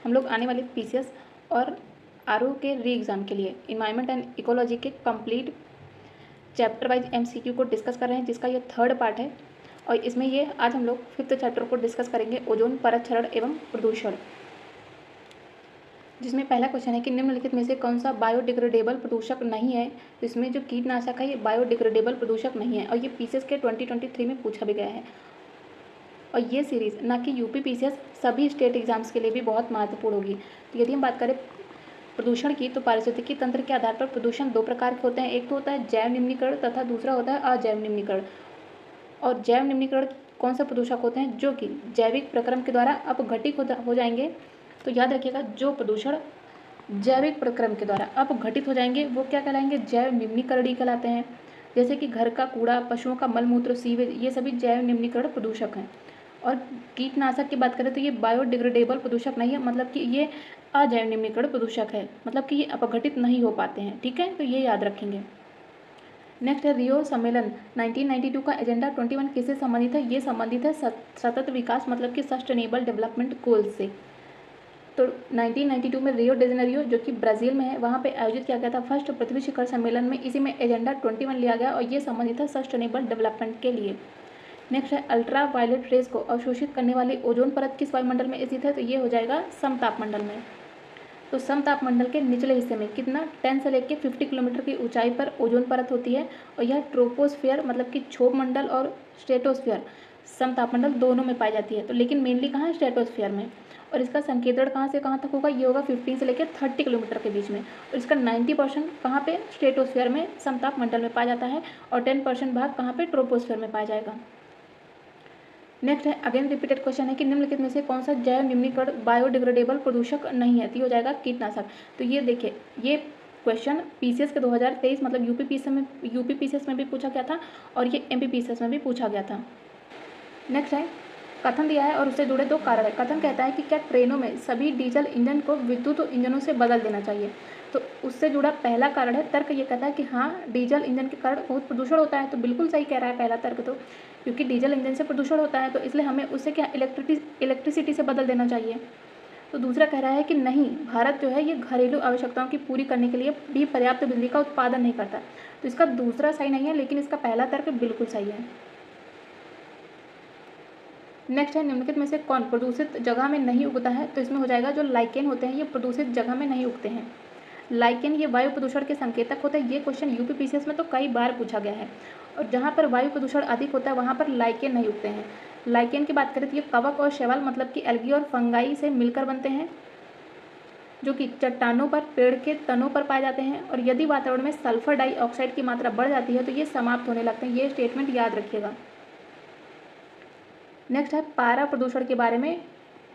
हम लोग आने वाले पीसीएस और आरओ के री एग्ज़ाम के लिए इन्वायरमेंट एंड इकोलॉजी के कंप्लीट चैप्टर वाइज एमसीक्यू को डिस्कस कर रहे हैं, जिसका ये थर्ड पार्ट है। और इसमें ये आज हम लोग 5th चैप्टर को डिस्कस करेंगे, ओजोन परत क्षरण एवं प्रदूषण, जिसमें पहला क्वेश्चन है कि निम्नलिखित में से कौन सा बायोडिग्रेडेबल प्रदूषक नहीं है। तो इसमें जो कीटनाशक है ये बायोडिग्रेडेबल प्रदूषक नहीं है, और ये पीसीएस के 2023 में पूछा भी गया है। और ये सीरीज़ ना कि यूपी पीसीएस, सभी स्टेट एग्जाम्स के लिए भी बहुत महत्वपूर्ण होगी। तो यदि हम बात करें प्रदूषण की, तो पारिस्थितिकी तंत्र के आधार पर प्रदूषण दो प्रकार के होते हैं। एक तो होता है जैव निम्नीकरण तथा दूसरा होता है अजैव निम्नीकरण। और जैव निम्नीकरण कौन सा प्रदूषक होते हैं? जो कि जैविक प्रक्रम के द्वारा अपघटित हो जाएंगे। तो याद रखिएगा, जो प्रदूषण जैविक प्रक्रम के द्वारा अपघटित हो जाएंगे वो क्या कहलाएंगे? जैव निम्नीकरणीय कहलाते हैं। जैसे कि घर का कूड़ा, पशुओं का मलमूत्र, सीवेज, ये सभी जैव निम्नीकरण प्रदूषक हैं। और कीटनाशक की बात करें तो ये बायोडिग्रेडेबल प्रदूषक नहीं है, मतलब कि ये अजैव निम्नीकरण प्रदूषक है, मतलब कि ये अपघटित नहीं हो पाते हैं। ठीक है, तो ये याद रखेंगे। नेक्स्ट है रियो सम्मेलन 1992 का एजेंडा 21 किससे संबंधित है? ये संबंधित है सतत विकास, मतलब कि सस्टेनेबल डेवलपमेंट गोल्स से। तो 1992 में रियो डी जेनेरियो, जो कि ब्राज़ील में है, वहाँ पे आयोजित किया गया था फर्स्ट पृथ्वी शिखर सम्मेलन में। इसी में एजेंडा 21 लिया गया और ये संबंधित है सस्टेनेबल डेवलपमेंट के लिए। नेक्स्ट है अल्ट्रा वायलेट रेज को अवशोषित करने वाली ओजोन परत किस वायुमंडल में स्थित है? तो ये हो जाएगा समतापमंडल में। तो समतापमंडल के निचले हिस्से में कितना 10 से लेकर 50 किलोमीटर की ऊंचाई पर ओजोन परत होती है। और यह ट्रोपोस्फियर, मतलब कि क्षोभ मंडल, और स्ट्रेटोस्फियर, समतापमंडल दोनों में पाई जाती है। तो लेकिन मेनली कहाँ है? स्ट्रेटोस्फियर में। और इसका संकेंद्रण कहाँ से कहाँ तक होगा? ये होगा 15 से लेकर 30 किलोमीटर के बीच में। और इसका 90% कहाँ पे? स्ट्रेटोस्फियर में, समतापमंडल में पाया जाता है। और 10% भाग कहाँ पे? ट्रोपोस्फियर में पाया जाएगा। नेक्स्ट है अगेन रिपीटेड क्वेश्चन है कि निम्नलिखित में से कौन सा जैव निम्नीकरण बायोडिग्रेडेबल प्रदूषक नहीं है? तो हो जाएगा कीटनाशक। तो ये देखिए, ये क्वेश्चन पीसीएस के 2023 मतलब यूपी पीसीएस में भी पूछा गया था और ये एमपी पीसीएस में भी पूछा गया था। नेक्स्ट है कथन दिया है और उससे जुड़े दो कारण है। कथन कहता है कि क्या ट्रेनों में सभी डीजल इंजन को विद्युत इंजनों से बदल देना चाहिए? तो उससे जुड़ा पहला कारण है तर्क, ये कहता है कि हाँ, डीजल इंजन के कारण बहुत प्रदूषण होता है। तो बिल्कुल सही कह रहा है पहला तर्क, तो क्योंकि डीजल इंजन से प्रदूषण होता है तो इसलिए हमें उससे क्या इलेक्ट्रिसिटी से बदल देना चाहिए। तो दूसरा कह रहा है कि नहीं, भारत जो है ये घरेलू आवश्यकताओं की पूरी करने के लिए भी पर्याप्त बिजली का उत्पादन नहीं करता। तो इसका दूसरा सही नहीं है, लेकिन इसका पहला तर्क बिल्कुल सही है। नेक्स्ट है निम्नलिखित में से कौन प्रदूषित जगह में नहीं उगता है? तो इसमें हो जाएगा जो लाइकेन होते हैं ये प्रदूषित जगह में नहीं उगते हैं। लाइकेन ये वायु प्रदूषण के संकेतक होते हैं। ये क्वेश्चन यूपी पीसीएस में तो कई बार पूछा गया है। और जहाँ पर वायु प्रदूषण अधिक होता है वहाँ पर लाइकेन नहीं उगते हैं। लाइकेन की बात करें तो ये कवक और शैवाल, मतलब कि एल्गी और फंगाई से मिलकर बनते हैं, जो कि चट्टानों पर, पेड़ के तनों पर पाए जाते हैं। और यदि वातावरण में सल्फर डाइऑक्साइड की मात्रा बढ़ जाती है तो ये समाप्त होने लगते हैं। ये स्टेटमेंट याद रखिएगा। नेक्स्ट है पारा प्रदूषण के बारे में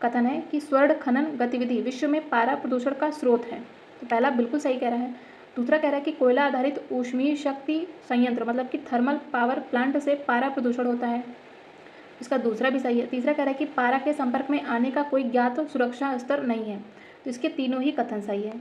कथन है कि स्वर्ण खनन गतिविधि विश्व में पारा प्रदूषण का स्रोत है। तो पहला बिल्कुल सही कह रहा है। दूसरा कह रहा है कि कोयला आधारित ऊष्मीय शक्ति संयंत्र, मतलब कि थर्मल पावर प्लांट से पारा प्रदूषण होता है। इसका दूसरा भी सही है। तीसरा कह रहा है कि पारा के संपर्क में आने का कोई ज्ञात सुरक्षा स्तर नहीं है। तो इसके तीनों ही कथन सही है।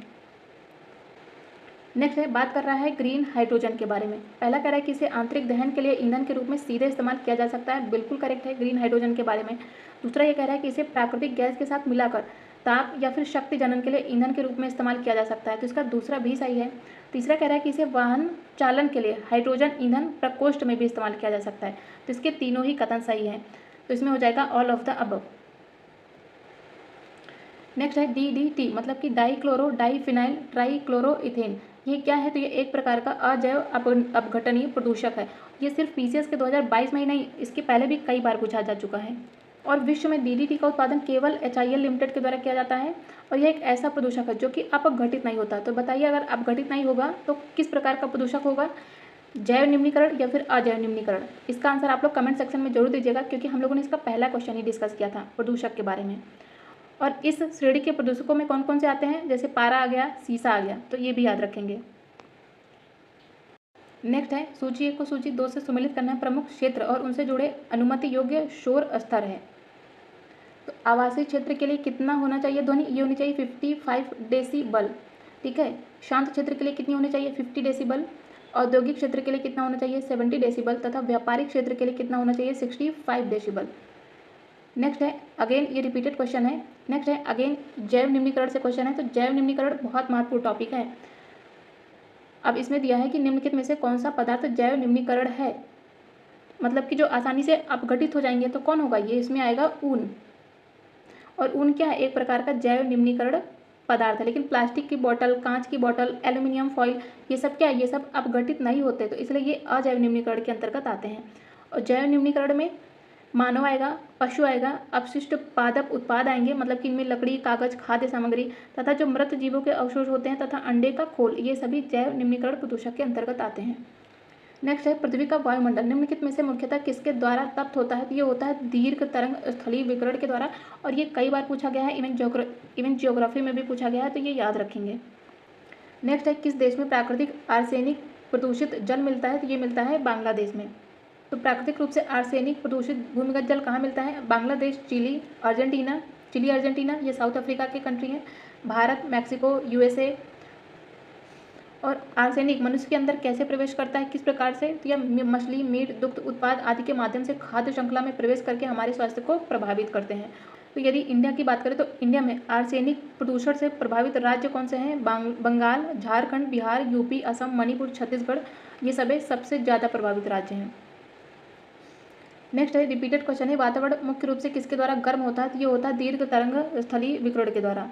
नेक्स्ट है बात कर रहा है ग्रीन हाइड्रोजन के बारे में। पहला कह रहा है कि इसे आंतरिक दहन के लिए ईंधन के रूप में सीधे इस्तेमाल किया जा सकता है। बिल्कुल करेक्ट है ग्रीन हाइड्रोजन के बारे में। दूसरा ये कह रहा है कि इसे प्राकृतिक गैस के साथ मिलाकर ताप या फिर शक्ति जनन के लिए ईंधन के रूप में इस्तेमाल किया जा सकता है। तो इसका दूसरा भी सही है। तीसरा कह रहा है कि इसे वाहन चालन के लिए हाइड्रोजन ईंधन प्रकोष्ठ में भी इस्तेमाल किया जा सकता है। तो इसके तीनों ही कथन सही हैं। तो इसमें हो जाएगा all of the above. Next है DDT, मतलब कि डाइक्लोरो डाइफिनाइल ट्राइक्लोरोइथेन। ये क्या है? तो ये एक प्रकार का अजैव अपघटनीय प्रदूषक है। ये सिर्फ पीसीएस के 2022 में ही नहीं, इसके पहले भी कई बार पूछा जा चुका है। और विश्व में DDT का उत्पादन केवल HIL लिमिटेड के द्वारा किया जाता है। और यह एक ऐसा प्रदूषक है जो कि अपघटित नहीं होता। तो बताइए, अगर अपघटित नहीं होगा तो किस प्रकार का प्रदूषक होगा? जैव निम्नीकरण या फिर अजैव निम्नीकरण? इसका आंसर आप लोग कमेंट सेक्शन में जरूर दीजिएगा, क्योंकि हम लोगों ने इसका पहला क्वेश्चन ही डिस्कस किया था प्रदूषक के बारे में। और इस श्रेणी के प्रदूषकों में कौन कौन से आते हैं? जैसे पारा आ गया, सीसा आ गया, तो ये भी याद रखेंगे। नेक्स्ट है सूची 1 को सूची 2 से सम्मिलित करना है। प्रमुख क्षेत्र और उनसे जुड़े अनुमति योग्य शोर स्तर है। तो आवासीय क्षेत्र के लिए कितना होना चाहिए ध्वनि? ये होनी चाहिए 55 डेसीबल। ठीक है। शांत क्षेत्र के लिए कितनी होनी चाहिए? 50 डेसीबल। औद्योगिक क्षेत्र के लिए कितना होना चाहिए? 70 डेसीबल। तथा व्यापारिक क्षेत्र के लिए कितना होना चाहिए? 65 डेसीबल। नेक्स्ट है अगेन, ये रिपीटेड क्वेश्चन है। नेक्स्ट है अगेन जैव निम्नीकरण से क्वेश्चन है। तो जैव निम्नीकरण बहुत महत्वपूर्ण टॉपिक है। अब इसमें दिया है कि निम्नलिखित में से कौन सा पदार्थ जैव निम्नीकरण है, मतलब कि जो आसानी से अपघटित हो जाएंगे, तो कौन होगा ये, इसमें आएगा ऊन। और ऊन क्या है, एक प्रकार का जैव निम्नीकरण पदार्थ है। लेकिन प्लास्टिक की बोतल, कांच की बोतल, एल्यूमिनियम फॉइल, ये सब क्या है, ये सब अपघटित नहीं होते, तो इसलिए ये अजैव निम्नीकरण के अंतर्गत आते हैं। और जैव निम्नीकरण में मानव आएगा, पशु आएगा, अपशिष्ट पादप उत्पाद आएंगे, मतलब कि इनमें लकड़ी, कागज, खाद्य सामग्री तथा जो मृत जीवों के अवशेष होते हैं तथा अंडे का खोल, ये सभी जैव निम्नीकरण प्रदूषक के अंतर्गत आते हैं। नेक्स्ट है पृथ्वी का वायुमंडल निम्नलिखित में से मुख्यतः किसके द्वारा तप्त होता है, तो ये होता है दीर्घ तरंग स्थलीय विकिरण के द्वारा। और ये कई बार पूछा गया है, इवन ज्योग्राफी में भी पूछा गया है, तो ये याद रखेंगे। नेक्स्ट है किस देश में प्राकृतिक आर्सेनिक प्रदूषित जल मिलता है, तो ये मिलता है बांग्लादेश में। तो प्राकृतिक रूप से आर्सेनिक प्रदूषित भूमिगत जल कहाँ मिलता है, बांग्लादेश, चिली, अर्जेंटीना, ये साउथ अफ्रीका के कंट्री हैं, भारत, मैक्सिको, यूएसए। और आर्सेनिक मनुष्य के अंदर कैसे प्रवेश करता है, किस प्रकार से, तो यह मछली, मीट, दुग्ध उत्पाद आदि के माध्यम से खाद्य श्रृंखला में प्रवेश करके हमारे स्वास्थ्य को प्रभावित करते हैं। तो यदि इंडिया की बात करें तो इंडिया में आर्सेनिक प्रदूषण से प्रभावित राज्य कौन से हैं, बंगाल, झारखंड, बिहार, यूपी, असम, मणिपुर, छत्तीसगढ़, ये सभी सबसे ज़्यादा प्रभावित राज्य हैं। नेक्स्ट है रिपीटेड क्वेश्चन है, वातावरण मुख्य रूप से किसके द्वारा गर्म होता है, तो ये होता है दीर्घ तरंग स्थलीय विकिरण के द्वारा।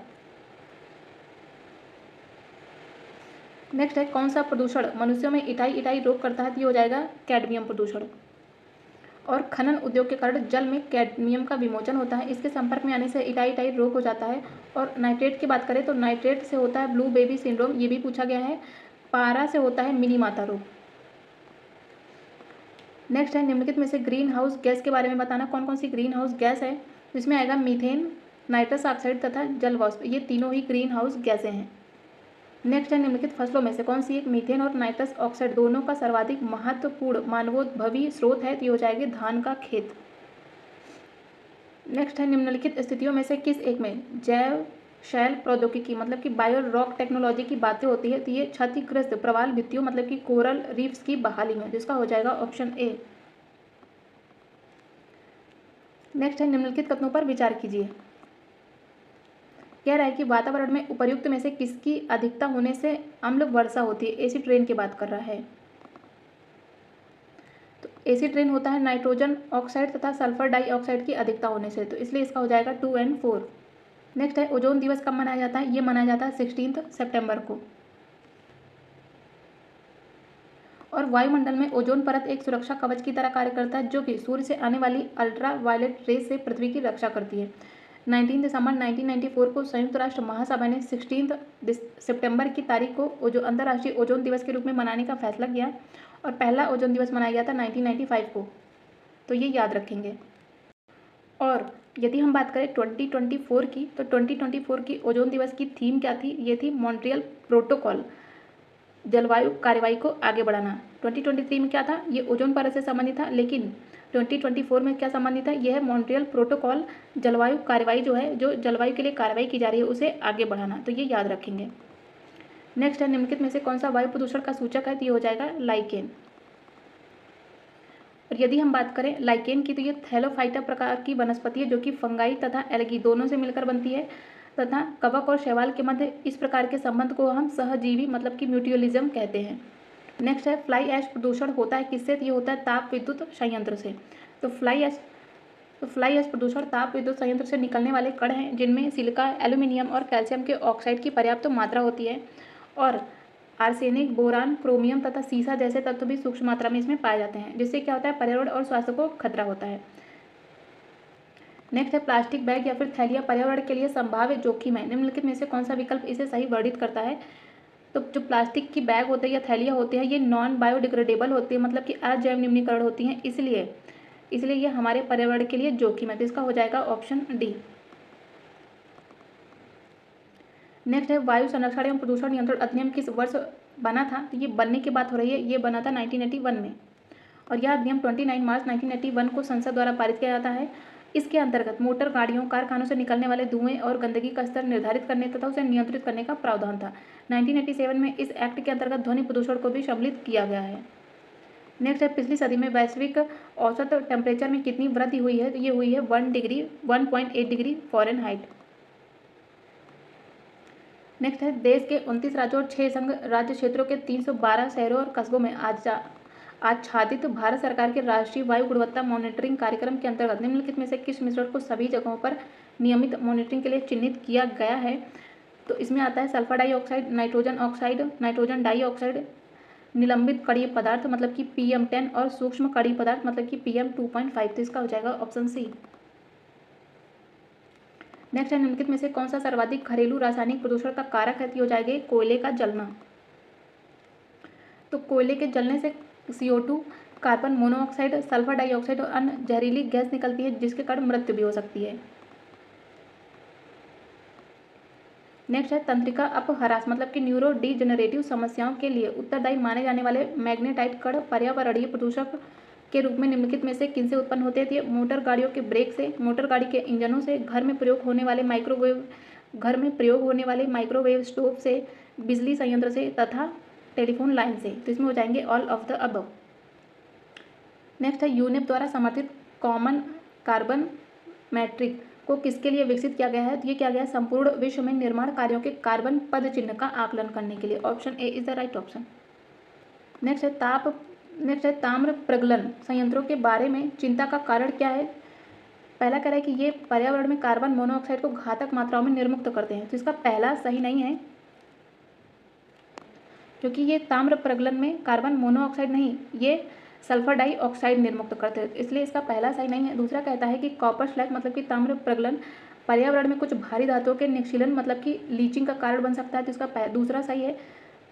नेक्स्ट है कौन सा प्रदूषण मनुष्यों में इटाई रोग करता है, तो ये हो जाएगा कैडमियम प्रदूषण। और खनन उद्योग के कारण जल में कैडमियम का विमोचन होता है, इसके संपर्क में आने से इटाई रोग हो जाता है। और नाइट्रेट की बात करें तो नाइट्रेट से होता है ब्लू बेबी सिंड्रोम, ये भी पूछा गया है। पारा से होता है मिनी माता रोग। नेक्स्ट है निम्नलिखित में से ग्रीन हाउस गैस के बारे में बताना, कौन कौन सी ग्रीन हाउस गैस है। इसमें आएगा मीथेन, नाइट्रस ऑक्साइड तथा जल वाष्प, ये तीनों ही ग्रीन हाउस गैसें हैं। नेक्स्ट है निम्नलिखित फसलों में से कौन सी एक मीथेन और नाइट्रस ऑक्साइड दोनों का सर्वाधिक महत्वपूर्ण मानवोद्भवी स्रोत है, तो ये हो जाएगी धान का खेत। नेक्स्ट है निम्नलिखित स्थितियों में से किस एक में जैव शैल प्रौद्योगिकी मतलब कि बायो रॉक टेक्नोलॉजी की बातें होती है, तो ये क्षतिग्रस्त प्रवाल भित्तियों मतलब कि कोरल रीफ्स की बहाली में, जिसका हो जाएगा ऑप्शन ए। नेक्स्ट है निम्नलिखित कथनों पर विचार कीजिए। कह रहा है कि वातावरण में उपर्युक्त में से किसकी अधिकता होने से अम्ल वर्षा होती है, एसिड रेन की बात कर रहा है। तो एसिड रेन होता है नाइट्रोजन ऑक्साइड तथा सल्फर डाइऑक्साइड की अधिकता होने से, तो इसलिए इसका हो जाएगा 2 और 4। नेक्स्ट है ओजोन दिवस कब मनाया जाता है, ये मनाया जाता है 16 सितंबर को। और वायुमंडल में ओजोन परत एक सुरक्षा कवच की तरह कार्य करता है, जो कि सूर्य से आने वाली अल्ट्रा वायलेट रेस से पृथ्वी की रक्षा करती है। 19 दिसंबर 1994 को संयुक्त राष्ट्र महासभा ने 16 सितंबर की तारीख को जो अंतर्राष्ट्रीय ओजोन दिवस के रूप में मनाने का फैसला किया। और पहला ओजोन दिवस मनाया गया था 1995 को, तो ये याद रखेंगे। और यदि हम बात करें 2024 की, तो 2024 की ओजोन दिवस की थीम क्या थी, ये थी मॉन्ट्रियल प्रोटोकॉल, जलवायु कार्रवाई को आगे बढ़ाना। 2023 में क्या था, ये ओजोन परत से संबंधित था, लेकिन 2024 में क्या संबंधित है, यह है मॉन्ट्रियल प्रोटोकॉल, जलवायु कार्रवाई जो है, जो जलवायु के लिए कार्रवाई की जा रही है उसे आगे बढ़ाना, तो ये याद रखेंगे। नेक्स्ट है निम्नलिखित में से कौन सा वायु प्रदूषण का सूचक है, तो ये हो जाएगा लाइकेन। और यदि हम बात करें लाइकेन की, तो ये थैलोफाइटा प्रकार की वनस्पति है, जो कि फंगाई तथा एल्गी दोनों से मिलकर बनती है, तथा कवक और शैवाल के मध्य इस प्रकार के संबंध को हम सहजीवी मतलब कि म्यूचुअलिज्म कहते हैं। नेक्स्ट है फ्लाई ऐश प्रदूषण होता है किससे, तो ये होता है ताप विद्युत संयंत्र से। तो फ्लाई ऐश प्रदूषण ताप विद्युत संयंत्र से निकलने वाले कण हैं, जिनमें सिलिका, एल्यूमिनियम और कैल्शियम के ऑक्साइड की पर्याप्त मात्रा होती है। और आर्सेनिक, बोरान, क्रोमियम तथा सीसा जैसे तत्व भी सूक्ष्म मात्रा में इसमें पाए जाते हैं, जिससे क्या होता है, पर्यावरण और स्वास्थ्य को खतरा होता है। नेक्स्ट है प्लास्टिक बैग या फिर थैलियाँ पर्यावरण के लिए संभाव्य जोखिम है, निम्नलिखित में से कौन सा विकल्प इसे सही वर्णित करता है। तो जो प्लास्टिक की बैग होते हैं या थैलियाँ होती हैं, ये नॉन बायोडिग्रेडेबल होती है, मतलब कि अजैव निम्नीकरण होती हैं, इसलिए ये हमारे पर्यावरण के लिए जोखिम है, तो इसका हो जाएगा ऑप्शन डी। नेक्स्ट है वायु संरक्षण एवं प्रदूषण नियंत्रण अधिनियम किस वर्ष बना था, तो ये बनने की बात हो रही है, ये बना था 1981 में। और यह अधिनियम 29 मार्च 1981 को संसद द्वारा पारित किया जाता है। इसके अंतर्गत मोटर गाड़ियों, कारखानों से निकलने वाले धुएं और गंदगी का स्तर निर्धारित करने तथा उसे नियंत्रित करने का प्रावधान था। 1987 में इस एक्ट के अंतर्गत ध्वनि प्रदूषण को भी सम्मिलित किया गया है। नेक्स्ट है पिछली सदी में वैश्विक औसत टेम्परेचर में कितनी वृद्धि हुई है? तो ये हुई है 1.8 डिग्री फ़ारेनहाइट। नेक्स्ट है देश के 29 राज्यों और 6 संघ राज्य क्षेत्रों के 312 शहरों और कस्बों में आच्छादित भारत सरकार के राष्ट्रीय वायु गुणवत्ता मॉनिटरिंग कार्यक्रम के अंतर्गत निम्नलिखित में से किस मिश्रण को सभी जगहों पर नियमित मॉनिटरिंग के लिए चिन्हित किया गया है? तो इसमें आता है sulphur dioxide, nitrogen oxide, nitrogen dioxide, निलंबित कणीय पदार्थ मतलब कि PM10 और सूक्ष्म कणीय पदार्थ मतलब कि PM2.5। तो इसका हो जाएगा ऑप्शन सी। नेक्स्ट है निम्नलिखित में से कौन सा सर्वाधिक घरेलू रासायनिक प्रदूषण का कारक है? तो हो जाएगा कोयले का जलना। तो कोयले के जलने से CO2, carbon monoxide, sulphur dioxide और अन्य जहरीली गैस निकलती है जिसके कारण मृत्यु भी हो सकती है। नेक्स्ट है तंत्रिका अपह्रास मतलब कि न्यूरो डिजेनरेटिव समस्याओं के लिए उत्तरदायी माने जाने वाले मैग्नेटाइट कण पर्यावरणीय प्रदूषक के रूप में निम्नलिखित में से किनसे उत्पन्न होते हैं? मोटर गाड़ियों के ब्रेक से, मोटर गाड़ी के इंजनों से, घर में प्रयोग होने वाले माइक्रोवेव स्टोव से, बिजली संयंत्र से तथा टेलीफोन लाइन से। तो इसमें हो जाएंगे all of the above. Next है यूनेप द्वारा समर्थित कॉमन कार्बन मैट्रिक को किसके लिए विकसित किया गया है? तो ये किया गया है संपूर्ण विश्व में निर्माण कार्यों के कार्बन पद चिन्ह का आकलन करने के लिए। Option A is the right option. Next है ताम्र प्रगलन संयंत्रों के बारे में चिंता का कारण क्या है? पहला कह रहा है कि ये पर्यावरण में कार्बन मोनोऑक्साइड को घातक मात्राओं में निर्मुक्त करते हैं। तो इसका पहला सही नहीं है क्योंकि ये ताम्र प्रगलन में कार्बन मोनोऑक्साइड नहीं, ये सल्फर डाइऑक्साइड निर्मुक्त करते हैं, इसलिए इसका पहला सही नहीं है। दूसरा कहता है कि कॉपर स्लैग मतलब कि ताम्र प्रगलन पर्यावरण में कुछ भारी धातुओं के निक्षलन मतलब कि लीचिंग का कारण बन सकता है, तो इसका दूसरा सही है।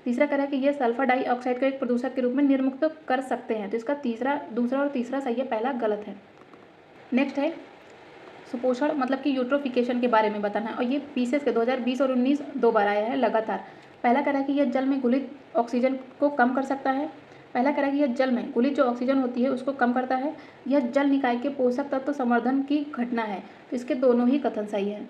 तीसरा कह रहा है कि ये सल्फर डाइऑक्साइड को एक प्रदूषक के रूप में निर्मुक्त कर सकते हैं, तो इसका दूसरा और तीसरा सही है, पहला गलत है। नेक्स्ट है सुपोषण मतलब कि यूट्रोफिकेशन के बारे में बताना है और ये पीसेस के 2020 और 19 दो बार आया है लगातार। पहला कह रहा है कि यह जल में घुलित ऑक्सीजन को कम कर सकता है। पहला कह रहा है कि यह जल में घुलित जो ऑक्सीजन होती है उसको कम करता है। यह जल निकाय के पोषक तत्व संवर्धन की घटना है, तो इसके दोनों ही कथन सही है।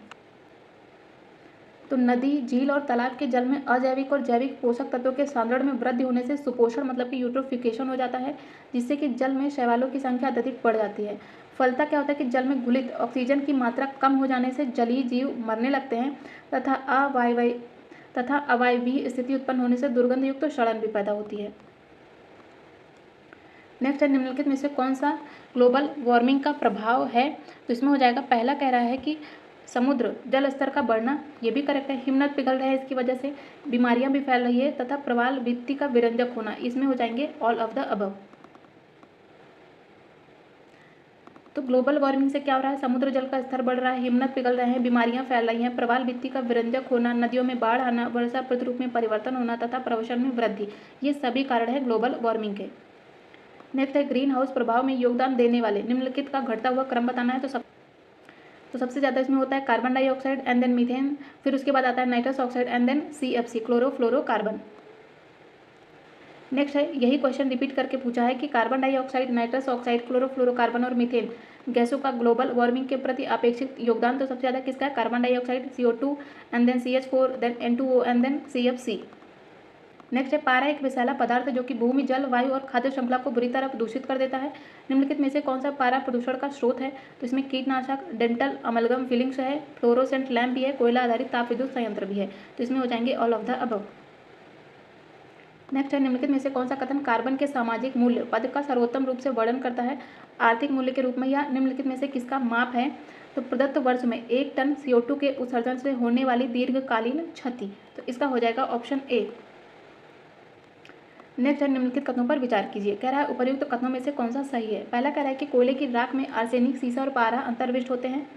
तो नदी, झील और तालाब के जल में अजैविक और जैविक पोषक तत्वों के सांद्रण में वृद्धि होने से सुपोषण मतलब कि यूट्रोफिकेशन हो जाता है, जिससे कि जल में शैवालों की संख्या अत्यधिक बढ़ जाती है। फलता क्या होता है कि जल में घुलित ऑक्सीजन की मात्रा कम हो जाने से जलीय जीव मरने लगते हैं तथा अवायवीय स्थिति उत्पन्न होने से दुर्गंध युक्त सड़न भी पैदा होती है। नेक्स्ट है निम्नलिखित में से कौन सा ग्लोबल वार्मिंग का प्रभाव है? तो इसमें हो जाएगा पहला कह रहा है कि समुद्र जल स्तर का बढ़ना, ये भी करेक्ट है। हिमनद पिघल रहे हैं, इसकी वजह से बीमारियां भी फैल रही है तथा प्रवाल भित्ति का विरंजक होना, इसमें हो जाएंगे ऑल ऑफ द अबव। तो ग्लोबल वार्मिंग से क्या हो रहा है? समुद्र जल का स्तर बढ़ रहा है, हिमनद पिघल रहे हैं, बीमारियां फैल रही हैं, प्रवाल भित्ति का विरंजक होना, नदियों में बाढ़ आना, वर्षा प्रतिरूप में परिवर्तन होना तथा प्रवसन में वृद्धि, ये सभी कारण है ग्लोबल वार्मिंग के। नेक्स्ट है ग्रीन हाउस प्रभाव में योगदान देने वाले निम्नलिखित का घटता हुआ क्रम बताना है। तो सबसे ज़्यादा इसमें होता है carbon dioxide and then methane, फिर उसके बाद आता है nitrous oxide and then CFC chlorofluorocarbon. Next है यही क्वेश्चन रिपीट करके पूछा है कि carbon dioxide, nitrous oxide, chlorofluorocarbon और मीथेन गैसों का ग्लोबल वार्मिंग के प्रति अपेक्षित योगदान तो सबसे ज़्यादा किसका है? Carbon dioxide, CO2 and then CH4 then N2O and then CFC। Next है पारा एक विषैला पदार्थ जो कि भूमि, जल, वायु और खाद्य श्रृंखला को बुरी तरह प्रदूषित कर देता है। निम्नलिखित में से कौन सा पारा प्रदूषण का स्रोत है? तो इसमें कीटनाशक, डेंटल अमलगम फिलिंग्स है, फ्लोरोसेंट लैंप भी है, कोयला आधारित ताप विद्युत संयंत्र भी है, तो इसमें हो जाएंगे all of the above. Next है निम्नलिखित में से कौन सा कथन कार्बन के सामाजिक मूल्य पद का सर्वोत्तम रूप से वर्णन करता है? आर्थिक मूल्य के रूप में या निम्नलिखित में से किसका माप है? तो प्रदत्त वर्ष में 1 टन CO2 के उत्सर्जन से होने वाली दीर्घकालीन क्षति, तो इसका हो जाएगा ऑप्शन ए। नेक्स्ट है निम्नलिखित कथनों पर विचार कीजिए। कह रहा है उपर्युक्त कथनों में से कौन सा सही है? पहला कह रहा है कि कोयले की राख में आर्सेनिक, सीसा और पारा अंतर्विष्ट होते हैं,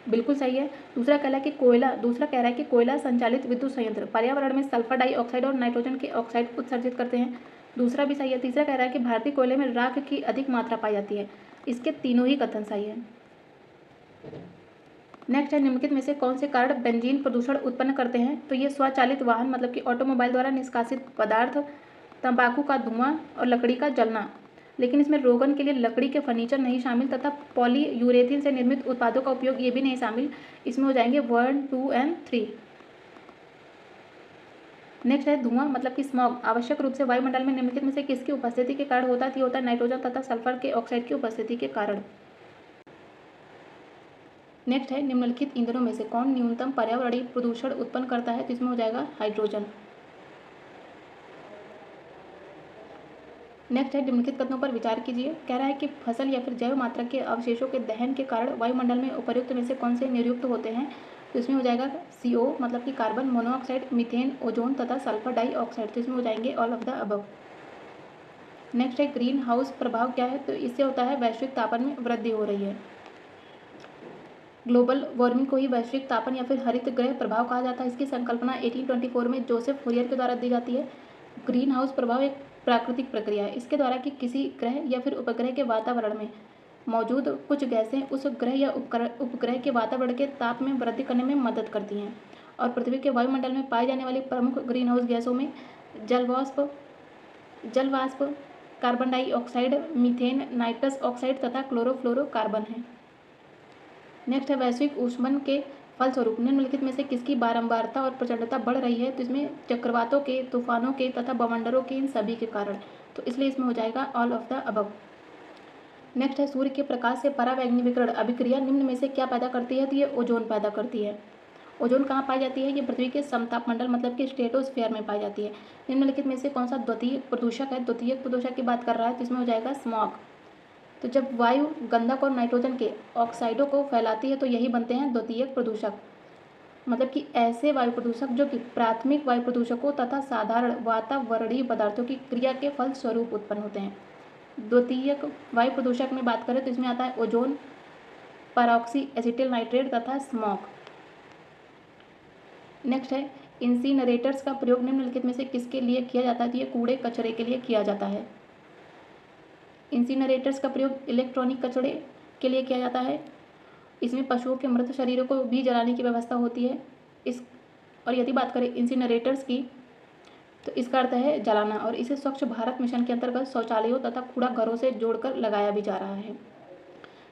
बिल्कुल सही है। दूसरा कह रहा है कि कोयला संचालित विद्युत संयंत्र पर्यावरण में सल्फर डाइऑक्साइड और नाइट्रोजन के ऑक्साइड उत्सर्जित करते हैं, दूसरा भी सही है। तीसरा कह रहा है कि भारतीय कोयले में राख की अधिक मात्रा पाई जाती है, इसके तीनों ही कथन सही है। नेक्स्ट है निम्नलिखित में से कौन से कारण बेंजीन प्रदूषण उत्पन्न करते हैं? तो ये स्वचालित वाहन मतलब कि ऑटोमोबाइल द्वारा निष्कासित पदार्थ, तंबाकू का धुआं और लकड़ी का जलना, लेकिन इसमें रोगन के लिए लकड़ी के फर्नीचर नहीं शामिल तथा पॉलीयूरेथीन से निर्मित उत्पादों का उपयोग ये भी नहीं शामिल, इसमें हो जाएंगे 1, 2 एंड 3। नेक्स्ट है धुआं मतलब कि स्मॉग आवश्यक रूप से वायुमंडल में निम्नलिखित में से किसकी उपस्थिति के कारण होता है? ये होता है नाइट्रोजन तथा सल्फर के ऑक्साइड की उपस्थिति के कारण। नेक्स्ट है निम्नलिखित ईंधनों में से कौन न्यूनतम पर्यावरणीय प्रदूषण उत्पन्न करता है? तो इसमें हो जाएगा हाइड्रोजन। नेक्स्ट है निम्नलिखित कथनों पर विचार कीजिए। कह रहा है कि फसल या फिर जैव मात्रा के अवशेषों के दहन के कारण वायुमंडल में उपर्युक्त में से कौन से निर्युक्त होते हैं? तो इसमें हो जाएगा CO मतलब कि कार्बन मोनोऑक्साइड, मीथेन, ओजोन तथा सल्फर डाइऑक्साइड। तो इसमें हो जाएंगे all of the above. Next है ग्रीन हाउस प्रभाव क्या है? तो इससे होता है वैश्विक तापमान में वृद्धि हो रही है। ग्लोबल वार्मिंग को ही वैश्विक तापन या फिर हरित गृह प्रभाव कहा जाता है। इसकी संकल्पना 1824 में जोसेफ फूरियर के द्वारा दी जाती है। ग्रीन हाउस प्रभाव एक प्राकृतिक प्रक्रिया है। इसके द्वारा कि किसी ग्रह या फिर उपग्रह के वातावरण में मौजूद कुछ गैसें उस ग्रह या उपग्रह के वातावरण के ताप में वृद्धि करने में मदद करती हैं। और पृथ्वी के वायुमंडल में पाई जाने वाली प्रमुख ग्रीन हाउस गैसों में जलवाष्प, carbon dioxide, methane, nitrous oxide तथा क्लोरोफ्लोरोकार्बन है। नेक्स्ट है वैश्विक ऊष्मन के फलस्वरूप निम्नलिखित में से किसकी बारंबारता और प्रचंडता बढ़ रही है? तो इसमें चक्रवातों के, तूफानों के तथा बवंडरों के, इन सभी के कारण। तो इसलिए इसमें हो जाएगा all of the above. Next है सूर्य के प्रकाश से परावैंगनी विकिरण अभिक्रिया निम्न में से क्या पैदा करती है? तो ये ओजोन पैदा करती है। ओजोन कहाँ पाई जाती है? ये पृथ्वी के समताप मंडल मतलब कि स्ट्रेटोस्फीयर में पाई जाती है। निम्नलिखित में से कौन सा द्वितीयक प्रदूषक है? द्वितीयक प्रदूषक की बात कर रहा है, जिसमें हो जाएगा स्मॉग। तो जब वायु गंधक और नाइट्रोजन के ऑक्साइडों को फैलाती है तो यही बनते हैं द्वितीयक प्रदूषक। मतलब कि ऐसे वायु प्रदूषक जो कि प्राथमिक वायु प्रदूषकों तथा साधारण वातावरणीय पदार्थों की क्रिया के फलस्वरूप उत्पन्न होते हैं। द्वितीयक वायु प्रदूषक में बात करें तो इसमें आता है ओजोन, परऑक्सी एसिटिल नाइट्रेट तथा स्मॉग। नेक्स्ट है इंसिनरेटर्स का प्रयोग निम्नलिखित में से किसके लिए किया जाता है? तो ये कूड़े कचरे के लिए किया जाता है। इंसिनरेटर्स का प्रयोग इलेक्ट्रॉनिक कचरे के लिए किया जाता है। इसमें पशुओं के मृत शरीरों को भी जलाने की व्यवस्था होती है। और यदि बात करें इंसिनरेटर्स की तो इसका अर्थ है जलाना। और इसे स्वच्छ भारत मिशन के अंतर्गत शौचालयों तथा कूड़ा घरों से जोड़कर लगाया भी जा रहा है।